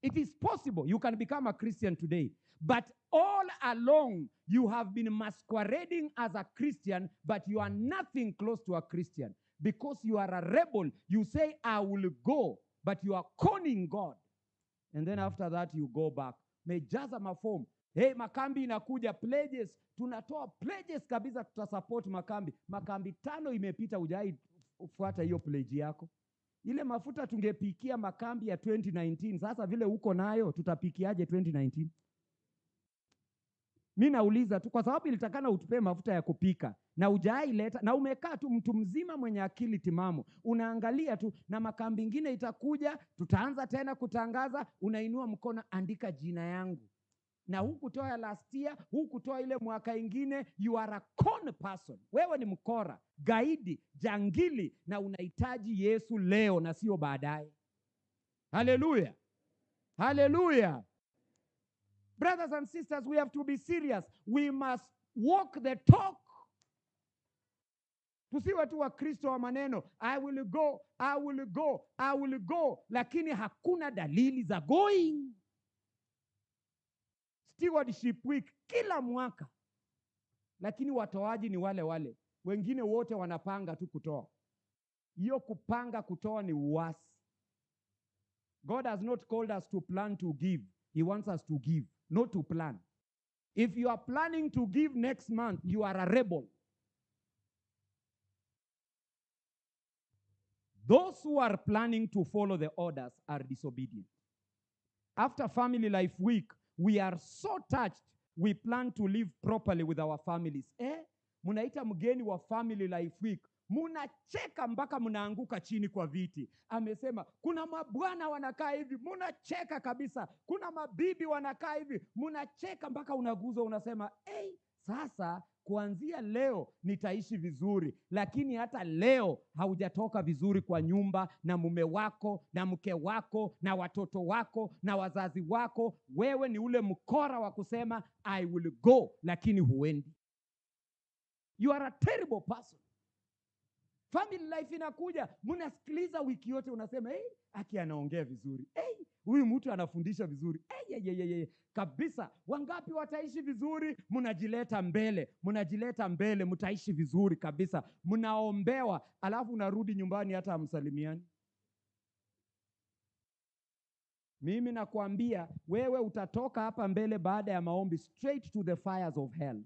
It is possible you can become a Christian today, but all along you have been masquerading as a Christian, but you are nothing close to a Christian because you are a rebel. You say I will go, but you are conning God, and then after that you go back. Mejaza mafomu. Hey, makambi inakuja, pledges, tunatoa pledges kabisa, tutasupport makambi. Makambi 5 imepita, hujai ufuata hiyo pledge yako. Ile mafuta tungepikia makambi ya 2019, sasa vile uko nayo tutapikiaje 2019? Mimi nauliza tu kwa sababu ilitakana utupe mafuta ya kupika na hujai leta, na umekaa tu mtu mzima mwenye akili timamu. Unaangalia tu na makambi ingine itakuja, tutaanza tena kutangaza, unainua mkono, andika jina yangu. Na hukutoa ya last year, hukutoa ile mwaka ingine. You are a con person. Wewe ni mkora, gaidi, jangili, na unahitaji Yesu leo na sio baadaye. Hallelujah. Hallelujah. Brothers and sisters, we have to be serious. We must walk the talk. Tusiwe tu wa Kristo wa maneno, I will go, I will go, I will go, lakini hakuna dalili za going. Stewardship week kila mwaka, lakini watoaji ni wale wale. Wengine wote wanapanga tu kutoa. Hiyo kupanga kutoa ni uasi. God has not called us to plan to give. He wants us to give, not to plan. If you are planning to give next month, you are a rebel. Those who are planning to follow the orders are disobedient. After Family Life Week, we are so touched, we plan to live properly with our families. Munaita mgeni wa Family Life Week, munacheka mpaka munaanguka chini kwa viti. Amesema, kuna mabwana wanakaa hivi, munacheka kabisa. Kuna mabibi wanakaa hivi, munacheka mpaka unaguzwa, unasema, sasa kuanzia leo nitaishi vizuri. Lakini hata leo haujatoka vizuri kwa nyumba na mume wako na mke wako na watoto wako na wazazi wako. Wewe ni ule mkora wa kusema I will go, lakini huendi. You are a terrible person. Family life inakuja, munasikiliza wiki yote, unasema aki anaongea vizuri, huyu mtu anafundisha vizuri, kabisa. Wangapi wataishi vizuri? Munajileta mbele, mutaishi vizuri kabisa. Munaombewa, alafu unarudi nyumbani hata hamsalimiani. Mimi nakwambia wewe utatoka hapa mbele baada ya maombi straight to the fires of hell.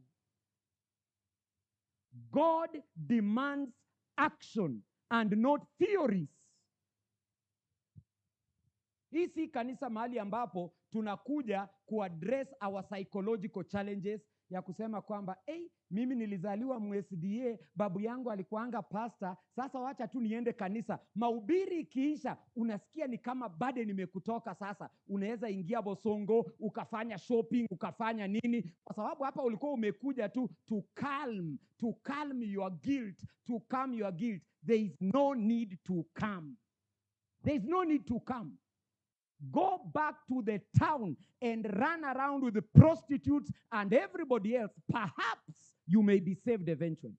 God demands action and not theories. Hii si kanisa mahali ambapo tunakuja kuaddress our psychological challenges ya kusema kwamba mimi nilizaliwa MSDA, babu yangu alikuanga pasta, sasa wacha tu niende kanisa. Mahubiri ikiisha unasikia ni kama bado nimekutoka. Sasa unaweza ingia Bosongo ukafanya shopping ukafanya nini, kwa sababu hapa ulikuwa umekuja tu to calm your guilt, to calm your guilt. There is no need to come. There is no need to come. Go back to the town and run around with the prostitutes and everybody else. Perhaps you may be saved eventually.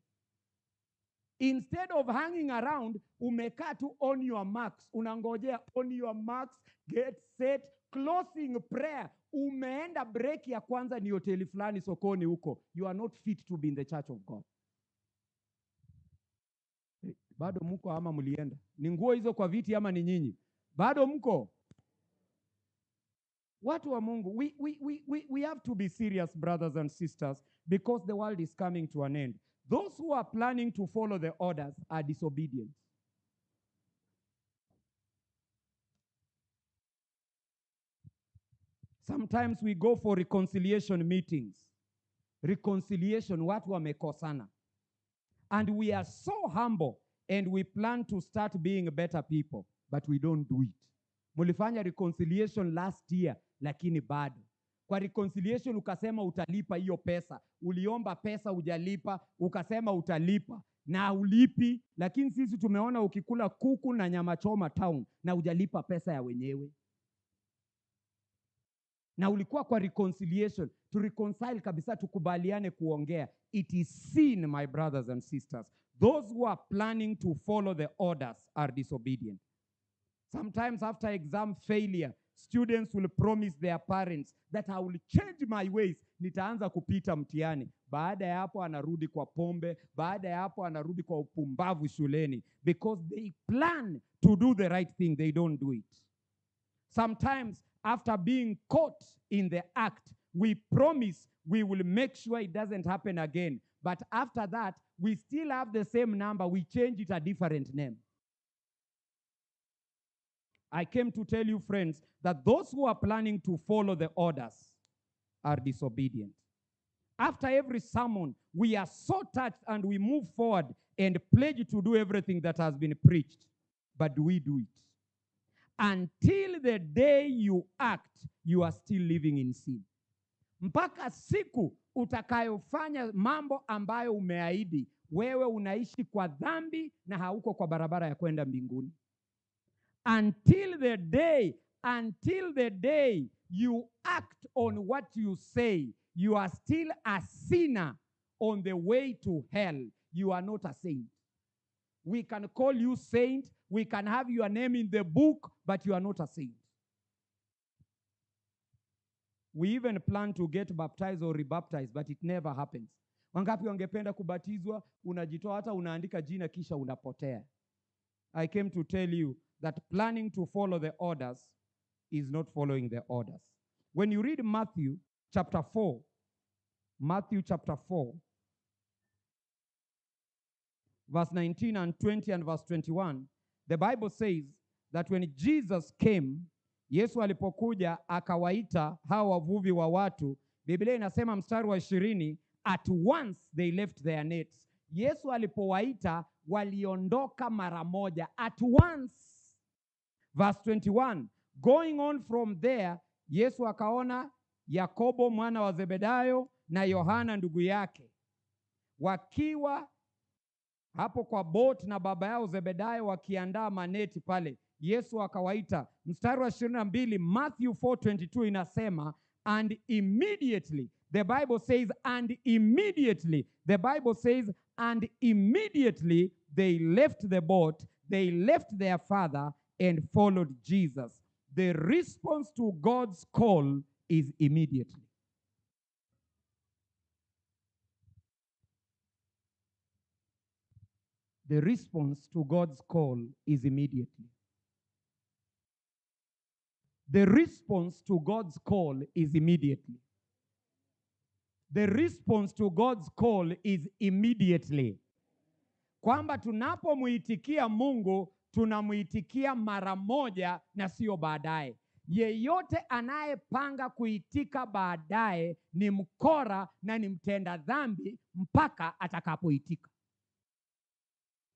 Instead of hanging around, umekaa tu on your marks. Unangojea on your marks, get set, closing prayer. Umeenda break ya kwanza ni hoteli fulani sokoni huko. You are not fit to be in the church of God. Bado mko ama mlienda? Ni nguo hizo kwa viti ama ni nyinyi? Bado mko? Watu wa Mungu, we have to be serious, brothers and sisters, because the world is coming to an end. Those who are planning to follow the orders are disobedient. Sometimes we go for reconciliation meetings. Reconciliation, watu wamekosana. And we are so humble and we plan to start being better people, but we don't do it. Mulifanya reconciliation last year, lakini bado. Kwa reconciliation ukasema utalipa hiyo pesa. Uliomba pesa hujalipa, ukasema utalipa na ulipi, lakini sisi tumeona ukikula kuku na nyama choma town na hujalipa pesa ya wenyewe. Na ulikuwa kwa reconciliation, to reconcile kabisa, tukubaliane kuongea. It is sin, my brothers and sisters. Those who are planning to follow the orders are disobedient. Sometimes after exam failure, students will promise their parents that I will change my ways. Nitaanza kupita mtihani. Baada ya hapo anarudi kwa pombe. Baada ya hapo anarudi kwa upumbavu shuleni. Because they plan to do the right thing, they don't do it. Sometimes after being caught in the act, we promise we will make sure it doesn't happen again. But after that, we still have the same number. We change it a different name. I came to tell you, friends, that those who are planning to follow the orders are disobedient. After every sermon, we are so touched and we move forward and pledge to do everything that has been preached. But do we do it? Until the day you act, you are still living in sin. Mpaka siku utakayofanya mambo ambayo umeahidi, wewe unaishi kwa dhambi na hauko kwa barabara ya kwenda mbinguni. Until the day you act on what you say, you are still a sinner on the way to hell. You are not a saint. We can call you saint, we can have your name in the book, but you are not a saint. We even plan to get baptized or rebaptized, but it never happens. Wangapi wangependa kubatizwa, unajitoa hata unaandika jina kisha unapotea. I came to tell you that planning to follow the orders is not following the orders. When you read Matthew chapter 4, verse 19 and 20 and verse 21, the Bible says that when Jesus came, Yesu alipokuja akawaita hao wavuvi wa watu, Biblia inasema mstari wa 20, at once they left their nets. Yesu alipowaita waliondoka mara moja, at once. Verse 21, going on from there, Yesu akaona Yakobo mwana wa Zebedayo na Yohana ndugu yake wakiwa hapo kwa boat na baba yao Zebedayo wakiandaa maneti pale. Yesu akawaita. Mstari wa 22, Matthew 4:22 inasema, and immediately, the Bible says, and immediately, the Bible says, and immediately they left the boat, they left their father and followed Jesus. The response to God's call is immediately. The response to God's call is immediately. the response to God's call is immediately. The response to God's call is immediately. Kwamba tunapomuitikia Mungu, tunamuitikia mara moja na sio baadaye. Yeyote anayepanga kuitika baadaye ni mkora na ni mtenda dhambi mpaka atakapoitika.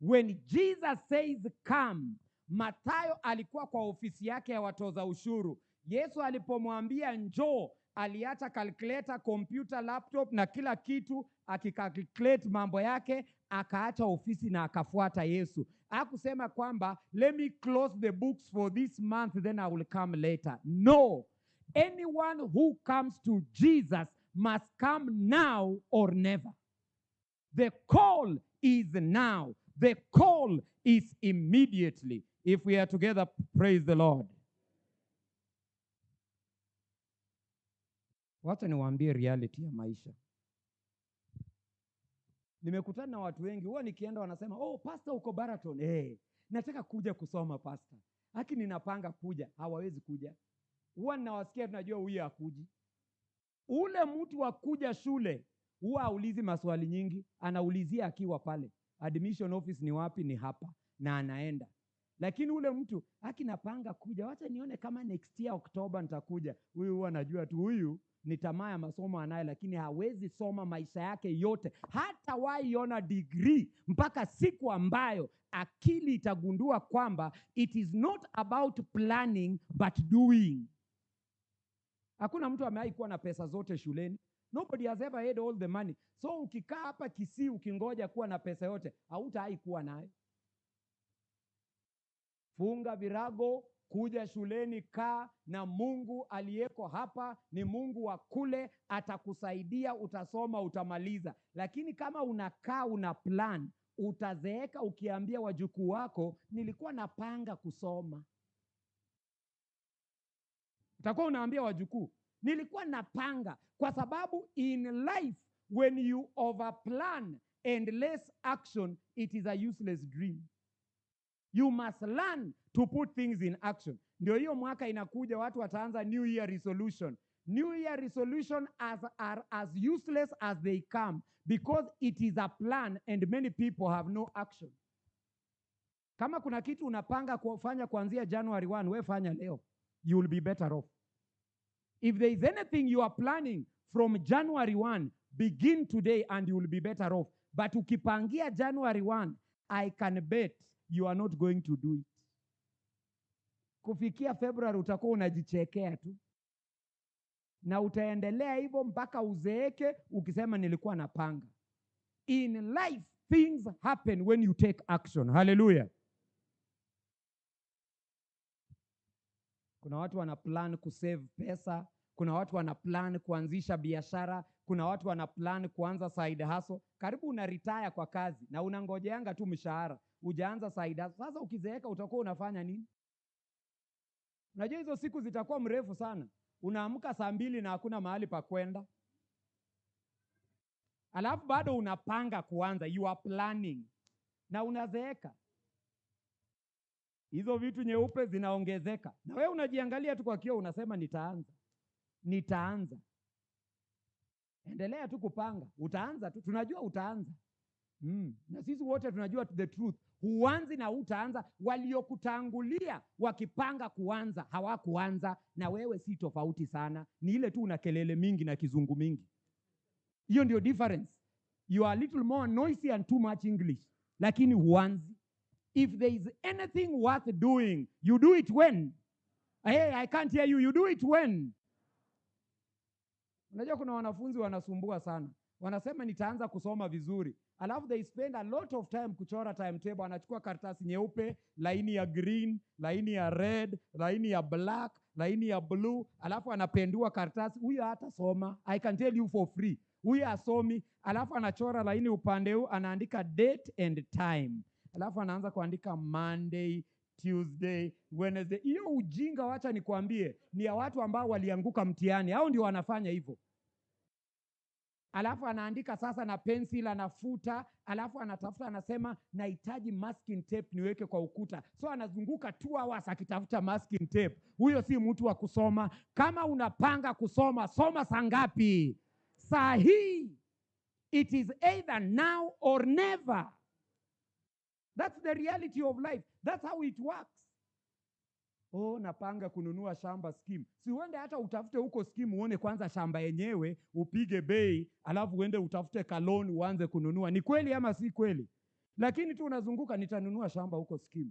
When Jesus says come, Mathayo alikuwa kwa ofisi yake ya watoza ushuru. Yesu alipomwambia njoo, aliacha calculator, computer, laptop na kila kitu, akicalculate mambo yake, akaacha ofisi na akafuata Yesu. Hakusema kwamba let me close the books for this month then I will come later. No. Anyone who comes to Jesus must come now or never. The call is now. The call is immediately. If we are together, praise the Lord. Wacha niwaambie reality ya maisha. Nimekutana na watu wengi, huwa nikienda wanasema, "Oh, pastor uko Baraton." Nataka kuja kusoma pastor. Haki ninapanga kuja, hawawezi kuja. Huwa ninawasikia tunajua huyu hakuji. Ule mtu wa kuja shule, huwa haulizi maswali nyingi, anaulizia akiwa pale. Admission office ni wapi? Ni hapa. Na anaenda. Lakini ule mtu, haki napanga kuja, wacha nione kama next year October nitakuja. Huyu huwa anajua tu huyu ni tamaa ya masomo anaye, lakini hawezi soma maisha yake yote. Hata waiona degree mpaka siku ambayo akili itagundua kwamba it is not about planning but doing. Hakuna mtu amewahi kuwa na pesa zote shuleni. Nobody has ever had all the money. So ukikaa hapa Kisii ukingoja kuwa na pesa yote, hautawahi kuwa nayo. Funga virago, kuja shuleni, kaa na Mungu aliyeko hapa ni Mungu wa kule, atakusaidia, utasoma, utamaliza. Lakini kama unakaa una plan, utazeeka ukiambia wajukuu wako nilikuwa napanga kusoma. Utakuwa unaambia wajukuu nilikuwa napanga, kwa sababu in life when you overplan and less action, it is a useless dream. You must learn to put things in action. Ndio hiyo mwaka inakuja watu wataanza New Year resolution. New Year resolution are as useless as they come because it is a plan and many people have no action. Kama kuna kitu unapanga kufanya kuanzia January 1, we fanya leo. You will be better off. If there is anything you are planning from January 1, begin today and you will be better off. But ukipangia January 1, I can bet you are not going to do it. Kufikia February utakuwa unajichekea tu. Na utaendelea hivyo mpaka uzeeke ukisema nilikuwa napanga. In life, things happen when you take action. Hallelujah. Kuna watu wana plan kusave pesa. Kuna watu wana plan kuanzisha biashara. Kuna watu wana plan kuanza side hustle. Karibu una retire kwa kazi na unangojeanga tu mshahara. Ujaanza side hustle. Sasa ukizeeka utakuwa unafanya nini? Unajua hizo siku zitakuwa mrefu sana. Unaamka saa 2 na hakuna mahali pa kwenda. Alafu bado unapanga kuanza. You are planning. Na unazeeka. Hizo vitu nyeupe zinaongezeka. Na wewe unajiangalia tu kwa kioo unasema nitaanza. Nitaanza. Endelea tu kupanga. Utaanza tu. Tunajua utaanza. Na sisi wote tunajua the truth. Huanzi na utaanza. Waliokutangulia wakipanga kuanza hawakuanza, na wewe si tofauti sana. Ni ile tu una kelele mingi na kizungu mingi. Hiyo ndio difference. You are a little more noisy and too much English. Lakini huanzi. If there is anything worth doing, you do it when? Hey, I can't hear you. You do it when? Unajua kuna wanafunzi wanasumbua sana. Wanasema nitaanza kusoma vizuri. Alafu they spend a lot of time kuchora timetable. Anachukua karatasi nyeupe, laini ya green, laini ya red, laini ya black, laini ya blue. Alafu anapendua karatasi. Huyu hata soma. I can tell you for free. Huyu asomi. Alafu anachora laini upande huu, anaandika date and time. Alafu anaanza kuandika Monday, Tuesday, Wednesday. Hiyo ujinga, wacha nikwambie, ni ya watu ambao walianguka mtihani. Hao ndio wanafanya hivyo. alafu anaandika sasa na pencil, anafuta, alafu anatafuta, anasema nahitaji masking tape niweke kwa ukuta. So anazunguka 2 hours akitafuta masking tape. Huyo si mtu wa kusoma. Kama unapanga kusoma, soma saa ngapi? Saa hii. It is either now or never. That's the reality of life. That's how it works. Oh, napanga kununua shamba scheme. Si uende hata utafute huko scheme uone kwanza shamba yenyewe, upige bei, alafu uende utafute kaloni uanze kununua. Ni kweli ama si kweli? Lakini tu unazunguka, nitanunua shamba huko scheme,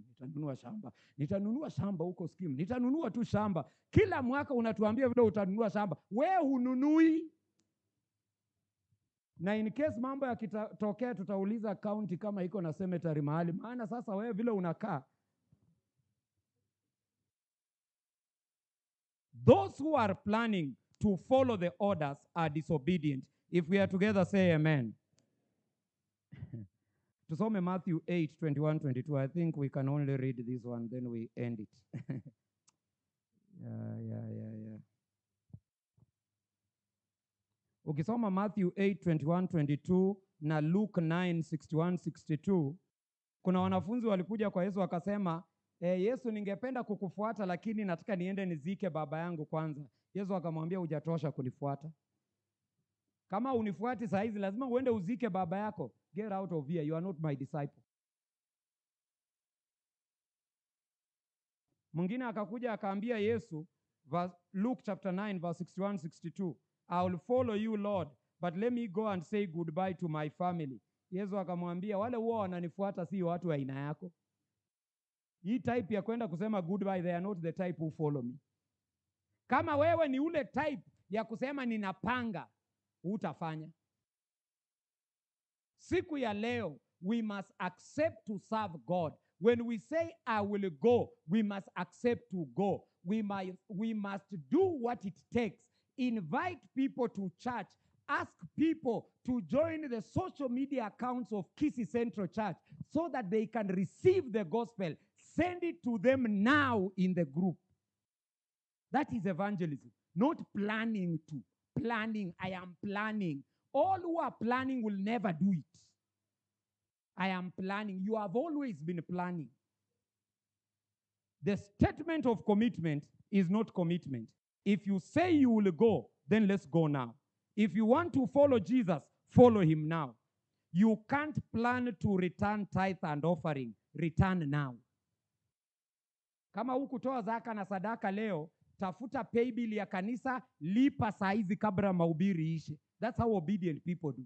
nitanunua shamba huko scheme, nitanunua tu shamba. Kila mwaka unatuambia vile utanunua shamba. Wewe hununui. Na in case mambo yakitokea tutauliza county kama iko na cemetery mahali. Maana sasa wewe vile unakaa. Those who are planning to follow the orders are disobedient. If we are together, say amen. Tusome Matthew 8:21-22. I think we can only read this one, then we end it. Yeah. Ukisoma Matthew 8:21-22 na Luke 9:61-62, kuna wanafunzi walikuja kwa Yesu wakasema, Yesu, ningependa kukufuata lakini nataka niende nizike baba yangu kwanza. Yesu akamwambia, hujatosha kunifuata. Kama unifuati saa hizi lazima uende uzike baba yako. Get out of here, you are not my disciple. Mwingine akakuja akaambia Yesu, Luke chapter 9 verse 61-62, I will follow you Lord, but let me go and say goodbye to my family. Yesu akamwambia, wale huwa wananifuata si watu wa aina yako. Hii type ya kwenda kusema goodbye, they are not the type who follow me. Kama wewe ni ule type ya kusema ninapanga, utafanya. Siku ya leo, we must accept to serve God. When we say I will go, we must accept to go. We must do what it takes. Invite people to church. Ask people to join the social media accounts of Keisis Central Church so that they can receive the gospel. Send it to them now in the group. That is evangelism. Not planning to. Planning. I am planning. All who are planning will never do it. I am planning. You have always been planning. The statement of commitment is not commitment. If you say you will go, then let's go now. If you want to follow Jesus, follow him now. You can't plan to return tithe and offering. Return now. Kama hukutoa zaka na sadaka leo, tafuta pay bill ya kanisa, lipa saizi kabla mahubiri ishe. That's how obedient people do.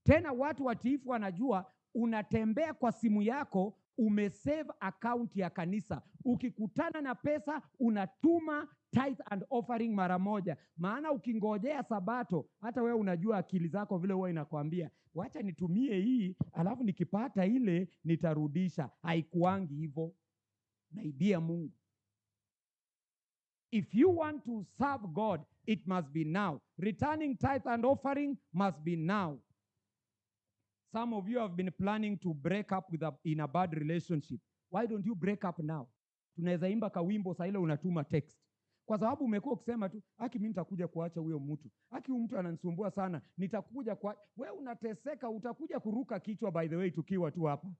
Tena watu watiifu wanajua, unatembea kwa simu yako, umesave account ya kanisa. Ukikutana na pesa, unatuma tithe and offering mara moja. Maana ukingojea sabato, hata wewe unajua akili zako vile huwa inakwambia, wacha nitumie hii, alafu nikipata ile nitarudisha. Haikuangi hivyo. Naibia Mungu. If you want to serve God, it must be now. Returning tithe and offering must be now. Some of you have been planning to break up in a bad relationship. Why don't you break up now? Tunaweza imba kawimbo saa ile unatuma text. Kwa sababu umekuwa ukisema tu, haki mimi nitakuja kuacha huyo mtu. Haki huyo mtu ananisumbua sana, nitakuja kwa wewe unateseka, utakuja kuruka kichwa by the way tukiwa tu hapa.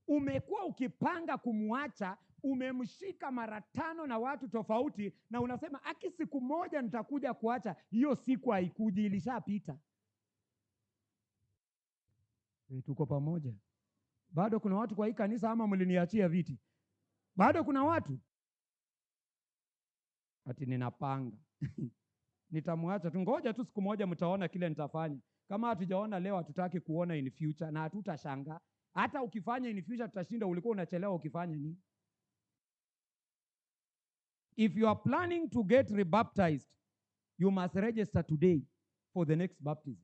Umekuwa ukipanga kumwacha, umemshika mara 5 na watu tofauti na unasema haki siku moja nitakuja kuacha. Hiyo siku haikuji, ilishapita. Tuko pamoja. Bado kuna watu kwa hii kanisa ama mliniachia viti? Bado kuna watu? Ati ninapanga. Nitamwacha tu, ngoja tu siku moja mtaona kile nitafanya. Kama hatujaona leo hatutaki kuona in future na hatutashangaa. Hata ukifanya in future tutashinda ulikuwa unachelewa ukifanya nini? If you are planning to get rebaptized, you must register today for the next baptism.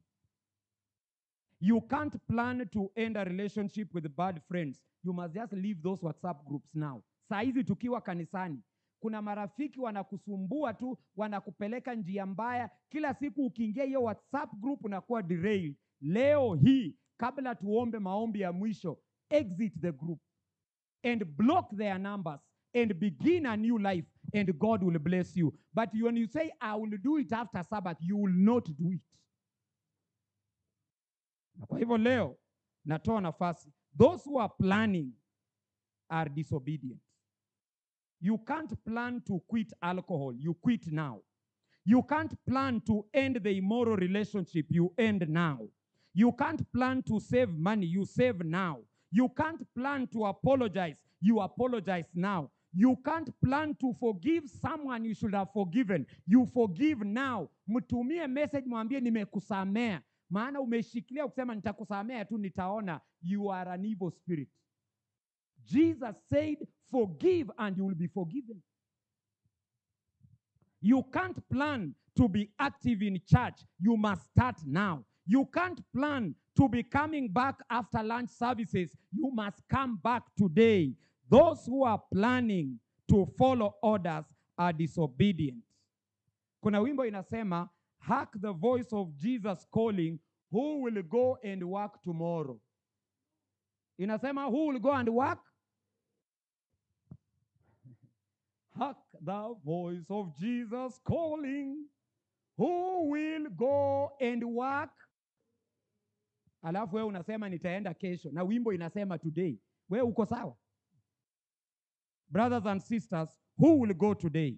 You can't plan to end a relationship with bad friends. You must just leave those WhatsApp groups now. Saa hizi tukiwa kanisani, kuna marafiki wanakusumbua tu, wanakupeleka njia mbaya. Kila siku ukiingia hiyo WhatsApp group unakuwa derailed. Leo hii, kabla tuombe maombi ya mwisho, exit the group and block their numbers and begin a new life, and God will bless you. But when you say, I will do it after Sabbath, you will not do it. Na kwa hivyo leo, natoa nafasi. Those who are planning are disobedient. You can't plan to quit alcohol. You quit now. You can't plan to end the immoral relationship. You end now. You can't plan to save money. You save now. You can't plan to apologize. You apologize now. You can't plan to forgive someone you should have forgiven. You forgive now. Mtumie message mwambie nimekusamea. Maana umeshikilia kusema nitakusamea tu nitaona. You are an evil spirit. Jesus said, forgive and you will be forgiven. You can't plan to be active in church. You must start now. You can't plan to be coming back after lunch services. You must come back today. Those who are planning to follow orders are disobedient. Kuna wimbo inasema, hark the voice of Jesus calling, who will go and work tomorrow? Inasema, who will go and work? Hark the voice of Jesus calling, who will go and work? Alafu wewe unasema nitaenda kesho, na wimbo inasema today. Wewe uko sawa? Brothers and sisters, who will go today?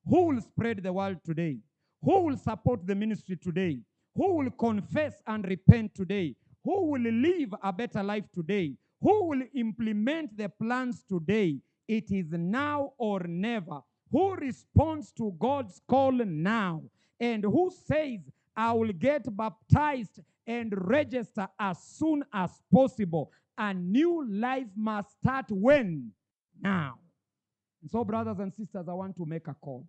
Who will spread the word today? Who will support the ministry today? Who will confess and repent today? Who will live a better life today? Who will implement the plans today? It is now or never. Who responds to God's call now? And who says, I will get baptized and register as soon as possible? A new life must start when? Now. And so, brothers and sisters, I want to make a call.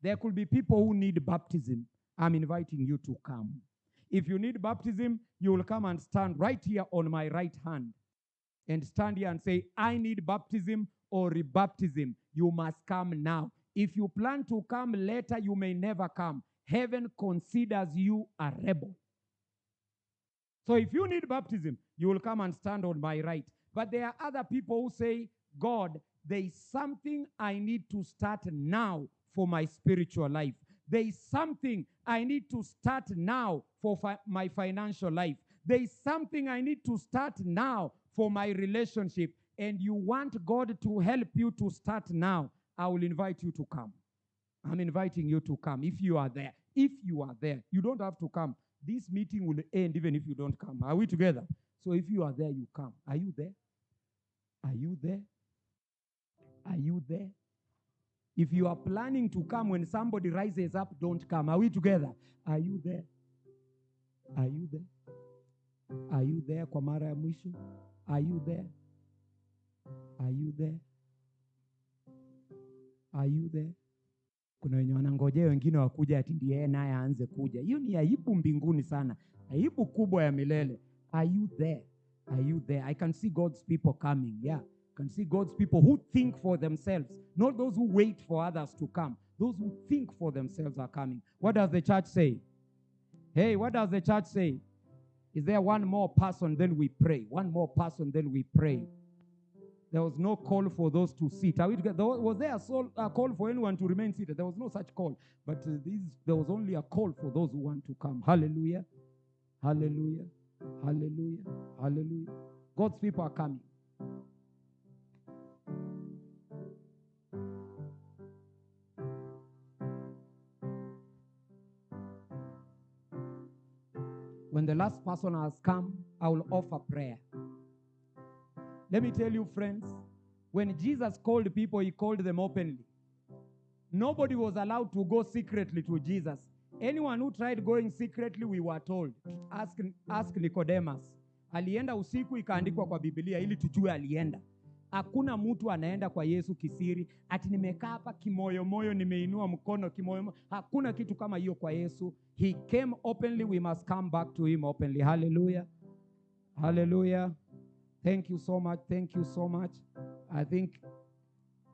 There could be people who need baptism. I'm inviting you to come. If you need baptism, you will come and stand right here on my right hand. And stand here and say, I need baptism or rebaptism. You must come now. If you plan to come later, you may never come. Heaven considers you a rebel. So if you need baptism, you will come and stand on my right. But there are other people who say, God, there is something I need to start now for my spiritual life. There is something I need to start now for my financial life. There is something I need to start now for my relationship. And you want God to help you to start now, I will invite you to come. I'm inviting you to come if you are there. If you are there, you don't have to come. This meeting will end even if you don't come. Are we together? So if you are there, you come. Are you there? Are you there? Are you there? If you are planning to come when somebody rises up, don't come. Are we together? Are you there? Are you there? Are you there kwa mara ya mwisho? Are you there? Are you there? Are you there? Kuna wenye wanangojea wengine wakuja ati ndiye naye aanze kuja. Hiyo ni aibu mbinguni sana. Aibu kubwa ya milele. Are you there? Are you there? I can see God's people coming. Yeah. I can see God's people who think for themselves. Not those who wait for others to come. Those who think for themselves are coming. What does the church say? Hey, what does the church say? Is there one more person, then we pray? One more person, then we pray. There was no call for those to sit. Was there a call for anyone to remain seated? There was no such call. But there was only a call for those who want to come. Hallelujah. Hallelujah. Hallelujah. Hallelujah. God's people are coming. When the last person has come, I will offer prayer. Let me tell you, friends, when Jesus called people, he called them openly. Nobody was allowed to go secretly to Jesus. Anyone who tried going secretly, we were told. Ask Nicodemus. Alienda usiku, ikaandikwa kwa Biblia ili tujue alienda. Hakuna mtu anaenda kwa Yesu kisiri, ati nimekaa hapa kimoyomoyo, nimeinua mkono kimoyomoyo. Hakuna kitu kama hiyo kwa Yesu. He came openly, we must come back to him openly. Hallelujah. Hallelujah. Thank you so much. Thank you so much. I think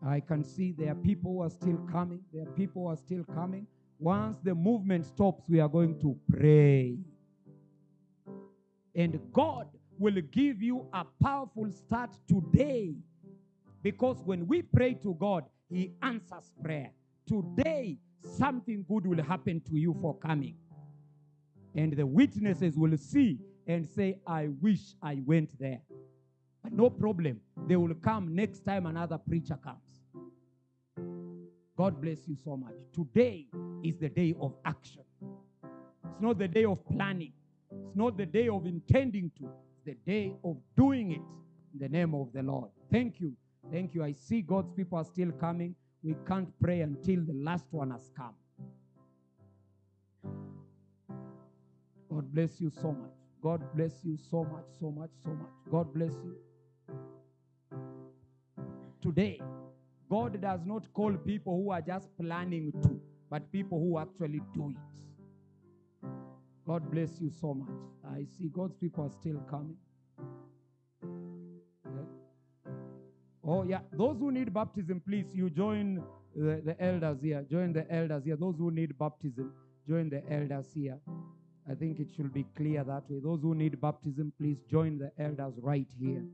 I can see there are people who are still coming. There are people who are still coming. Once the movement stops, we are going to pray. And God will give you a powerful start today. Because when we pray to God, He answers prayer. Today, something good will happen to you for coming. And the witnesses will see and say, I wish I went there. But no problem. They will come next time another preacher comes. God bless you so much. Today is the day of action. It's not the day of planning. It's not the day of intending to. It's the day of doing it in the name of the Lord. Thank you. Thank you. I see God's people are still coming. We can't pray until the last one has come. God bless you so much. God bless you so much, so much, so much. God bless you. Today, God does not call people who are just planning to, but people who actually do it. God bless you so much. I see God's people are still coming. Okay. Oh, yeah. Those who need baptism, please, you join the elders here. Join the elders here. Those who need baptism, join the elders here. I think it should be clear that way. Those who need baptism, please join the elders right here.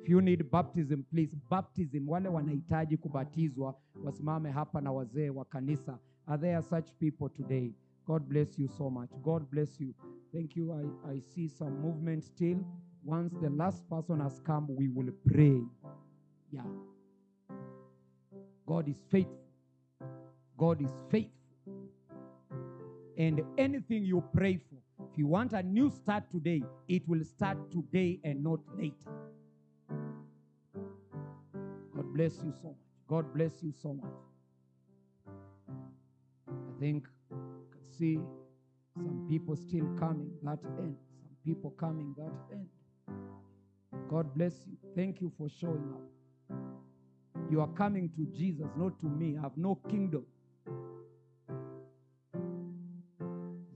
If you need baptism, please, baptism, wale wanahitaji kubatizwa, wasimame hapa na wazee wa kanisa. Are there such people today? God bless you so much. God bless you. Thank you. I see some movement still. Once the last person has come, we will pray. Yeah. God is faithful. God is faithful. And anything you pray for, if you want a new start today, it will start today and not later. God bless you so much. God bless you so much. I think you can see some people still coming that end. Some people coming that end. God bless you. Thank you for showing up. You are coming to Jesus, not to me. I have no kingdom.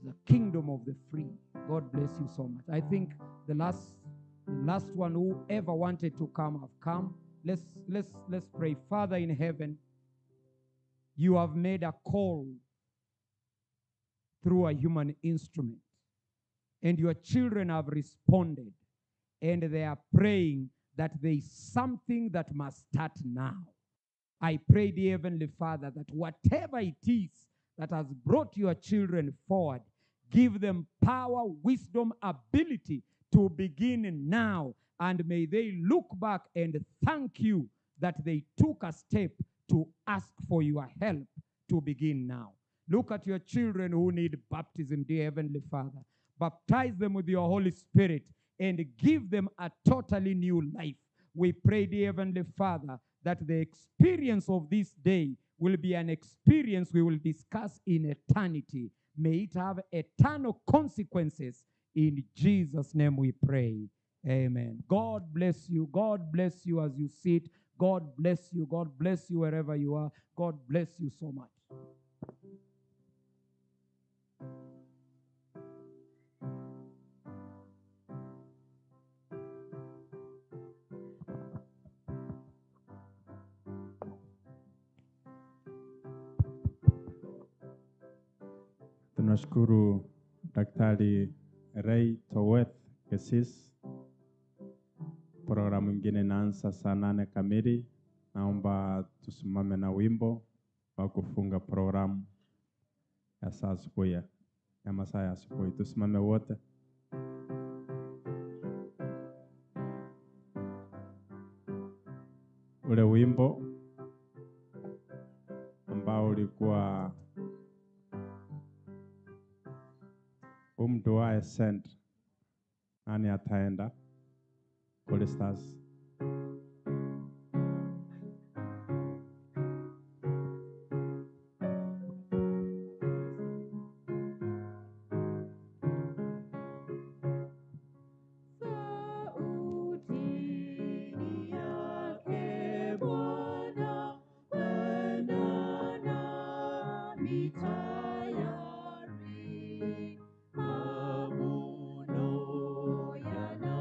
The kingdom of the free. God bless you so much. I think the last one who ever wanted to come have come. Let's pray. Father in heaven, you have made a call through a human instrument, and your children have responded, and they are praying that there is something that must start now. I pray, dear Heavenly Father, that whatever it is that has brought your children forward, give them power, wisdom, ability to begin now. And may they look back and thank you that they took a step to ask for your help to begin now. Look at your children who need baptism, dear Heavenly Father. Baptize them with your Holy Spirit and give them a totally new life. We pray, dear Heavenly Father, that the experience of this day will be an experience we will discuss in eternity. May it have eternal consequences. In Jesus' name we pray. Amen. God bless you. God bless you as you sit. God bless you. God bless you wherever you are. God bless you so much. Tunashukuru Daktari Ray Toweth Keisis. Programu ingine inaanza saa 8 kamili. Naomba tusimame na wimbo wa kufunga programu ya saa asubuhi ya masaa ya asubuhi. Tusimame wote. Ule wimbo ambao ulikuwa umduae send, nani ataenda? Choristers. Mavuno yanakawia.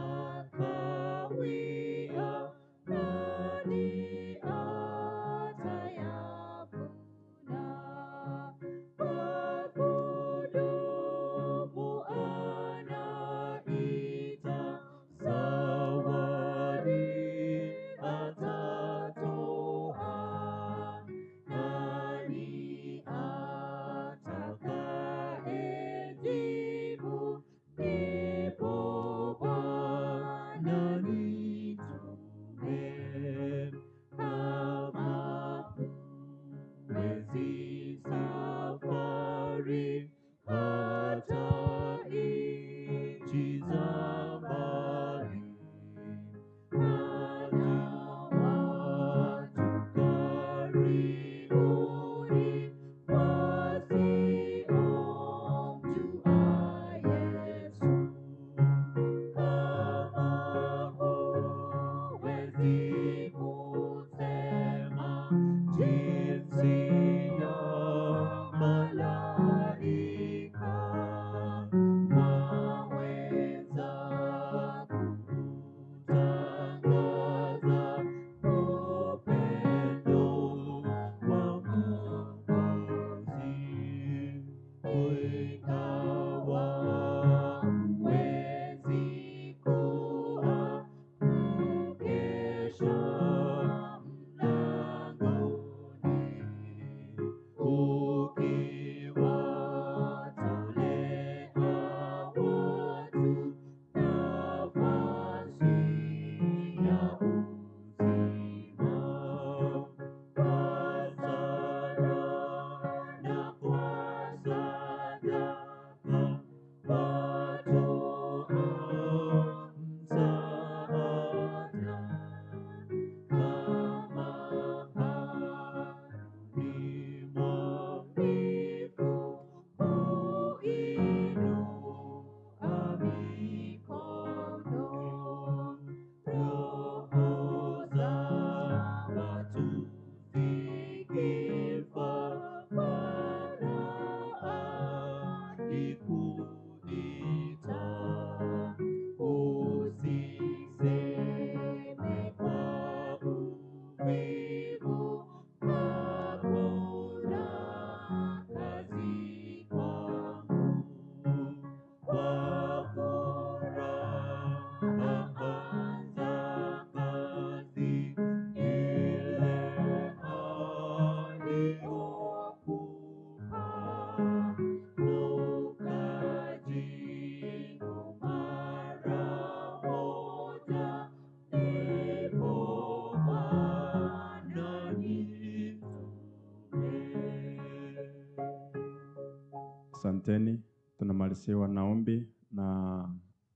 Asanteni. Tunamaliziwa na ombi na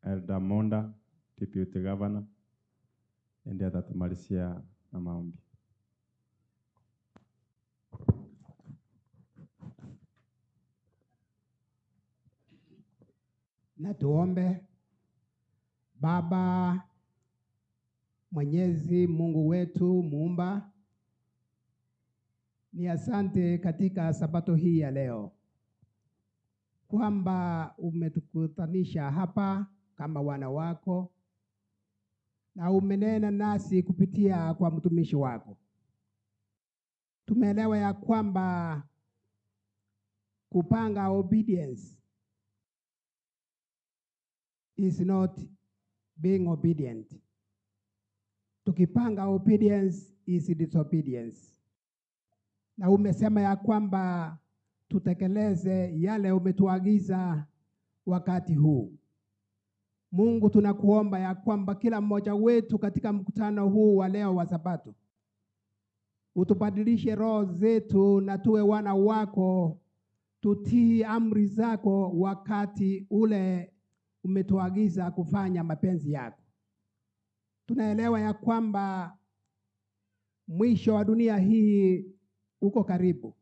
Elder Monda, Deputy Governor, ndiye atatumalizia na maombi. Na tuombe. Baba Mwenyezi Mungu wetu muumba, ni asante katika sabato hii ya leo kwamba umetukutanisha hapa kama wana wako na umenena nasi kupitia kwa mtumishi wako. Tumeelewa ya kwamba kupanga obedience is not being obedient. Tukipanga obedience is disobedience. Na umesema ya kwamba tutekeleze yale umetuagiza wakati huu. Mungu, tunakuomba ya kwamba kila mmoja wetu katika mkutano huu wa leo wa Sabato utubadilishe roho zetu na tuwe wana wako, tutii amri zako wakati ule umetuagiza kufanya mapenzi yako. Tunaelewa ya kwamba mwisho wa dunia hii uko karibu.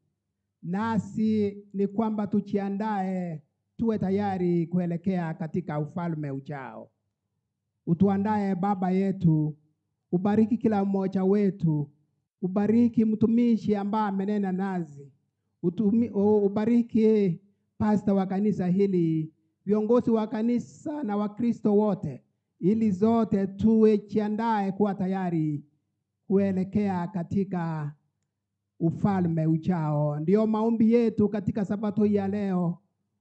Nasi ni kwamba tujiandae, tuwe tayari kuelekea katika ufalme ujao. Utuandae Baba yetu, ubariki kila mmoja wetu, ubariki mtumishi ambaye amenena nazi, ubariki pastor wa kanisa hili, viongozi wa kanisa na Wakristo wote, ili zote tuwe jiandae kuwa tayari kuelekea katika ufalme ujao. Ndio maombi yetu katika sabato ya leo,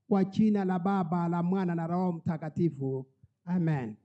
kwa jina la Baba, la Mwana na Roho Mtakatifu. Amen.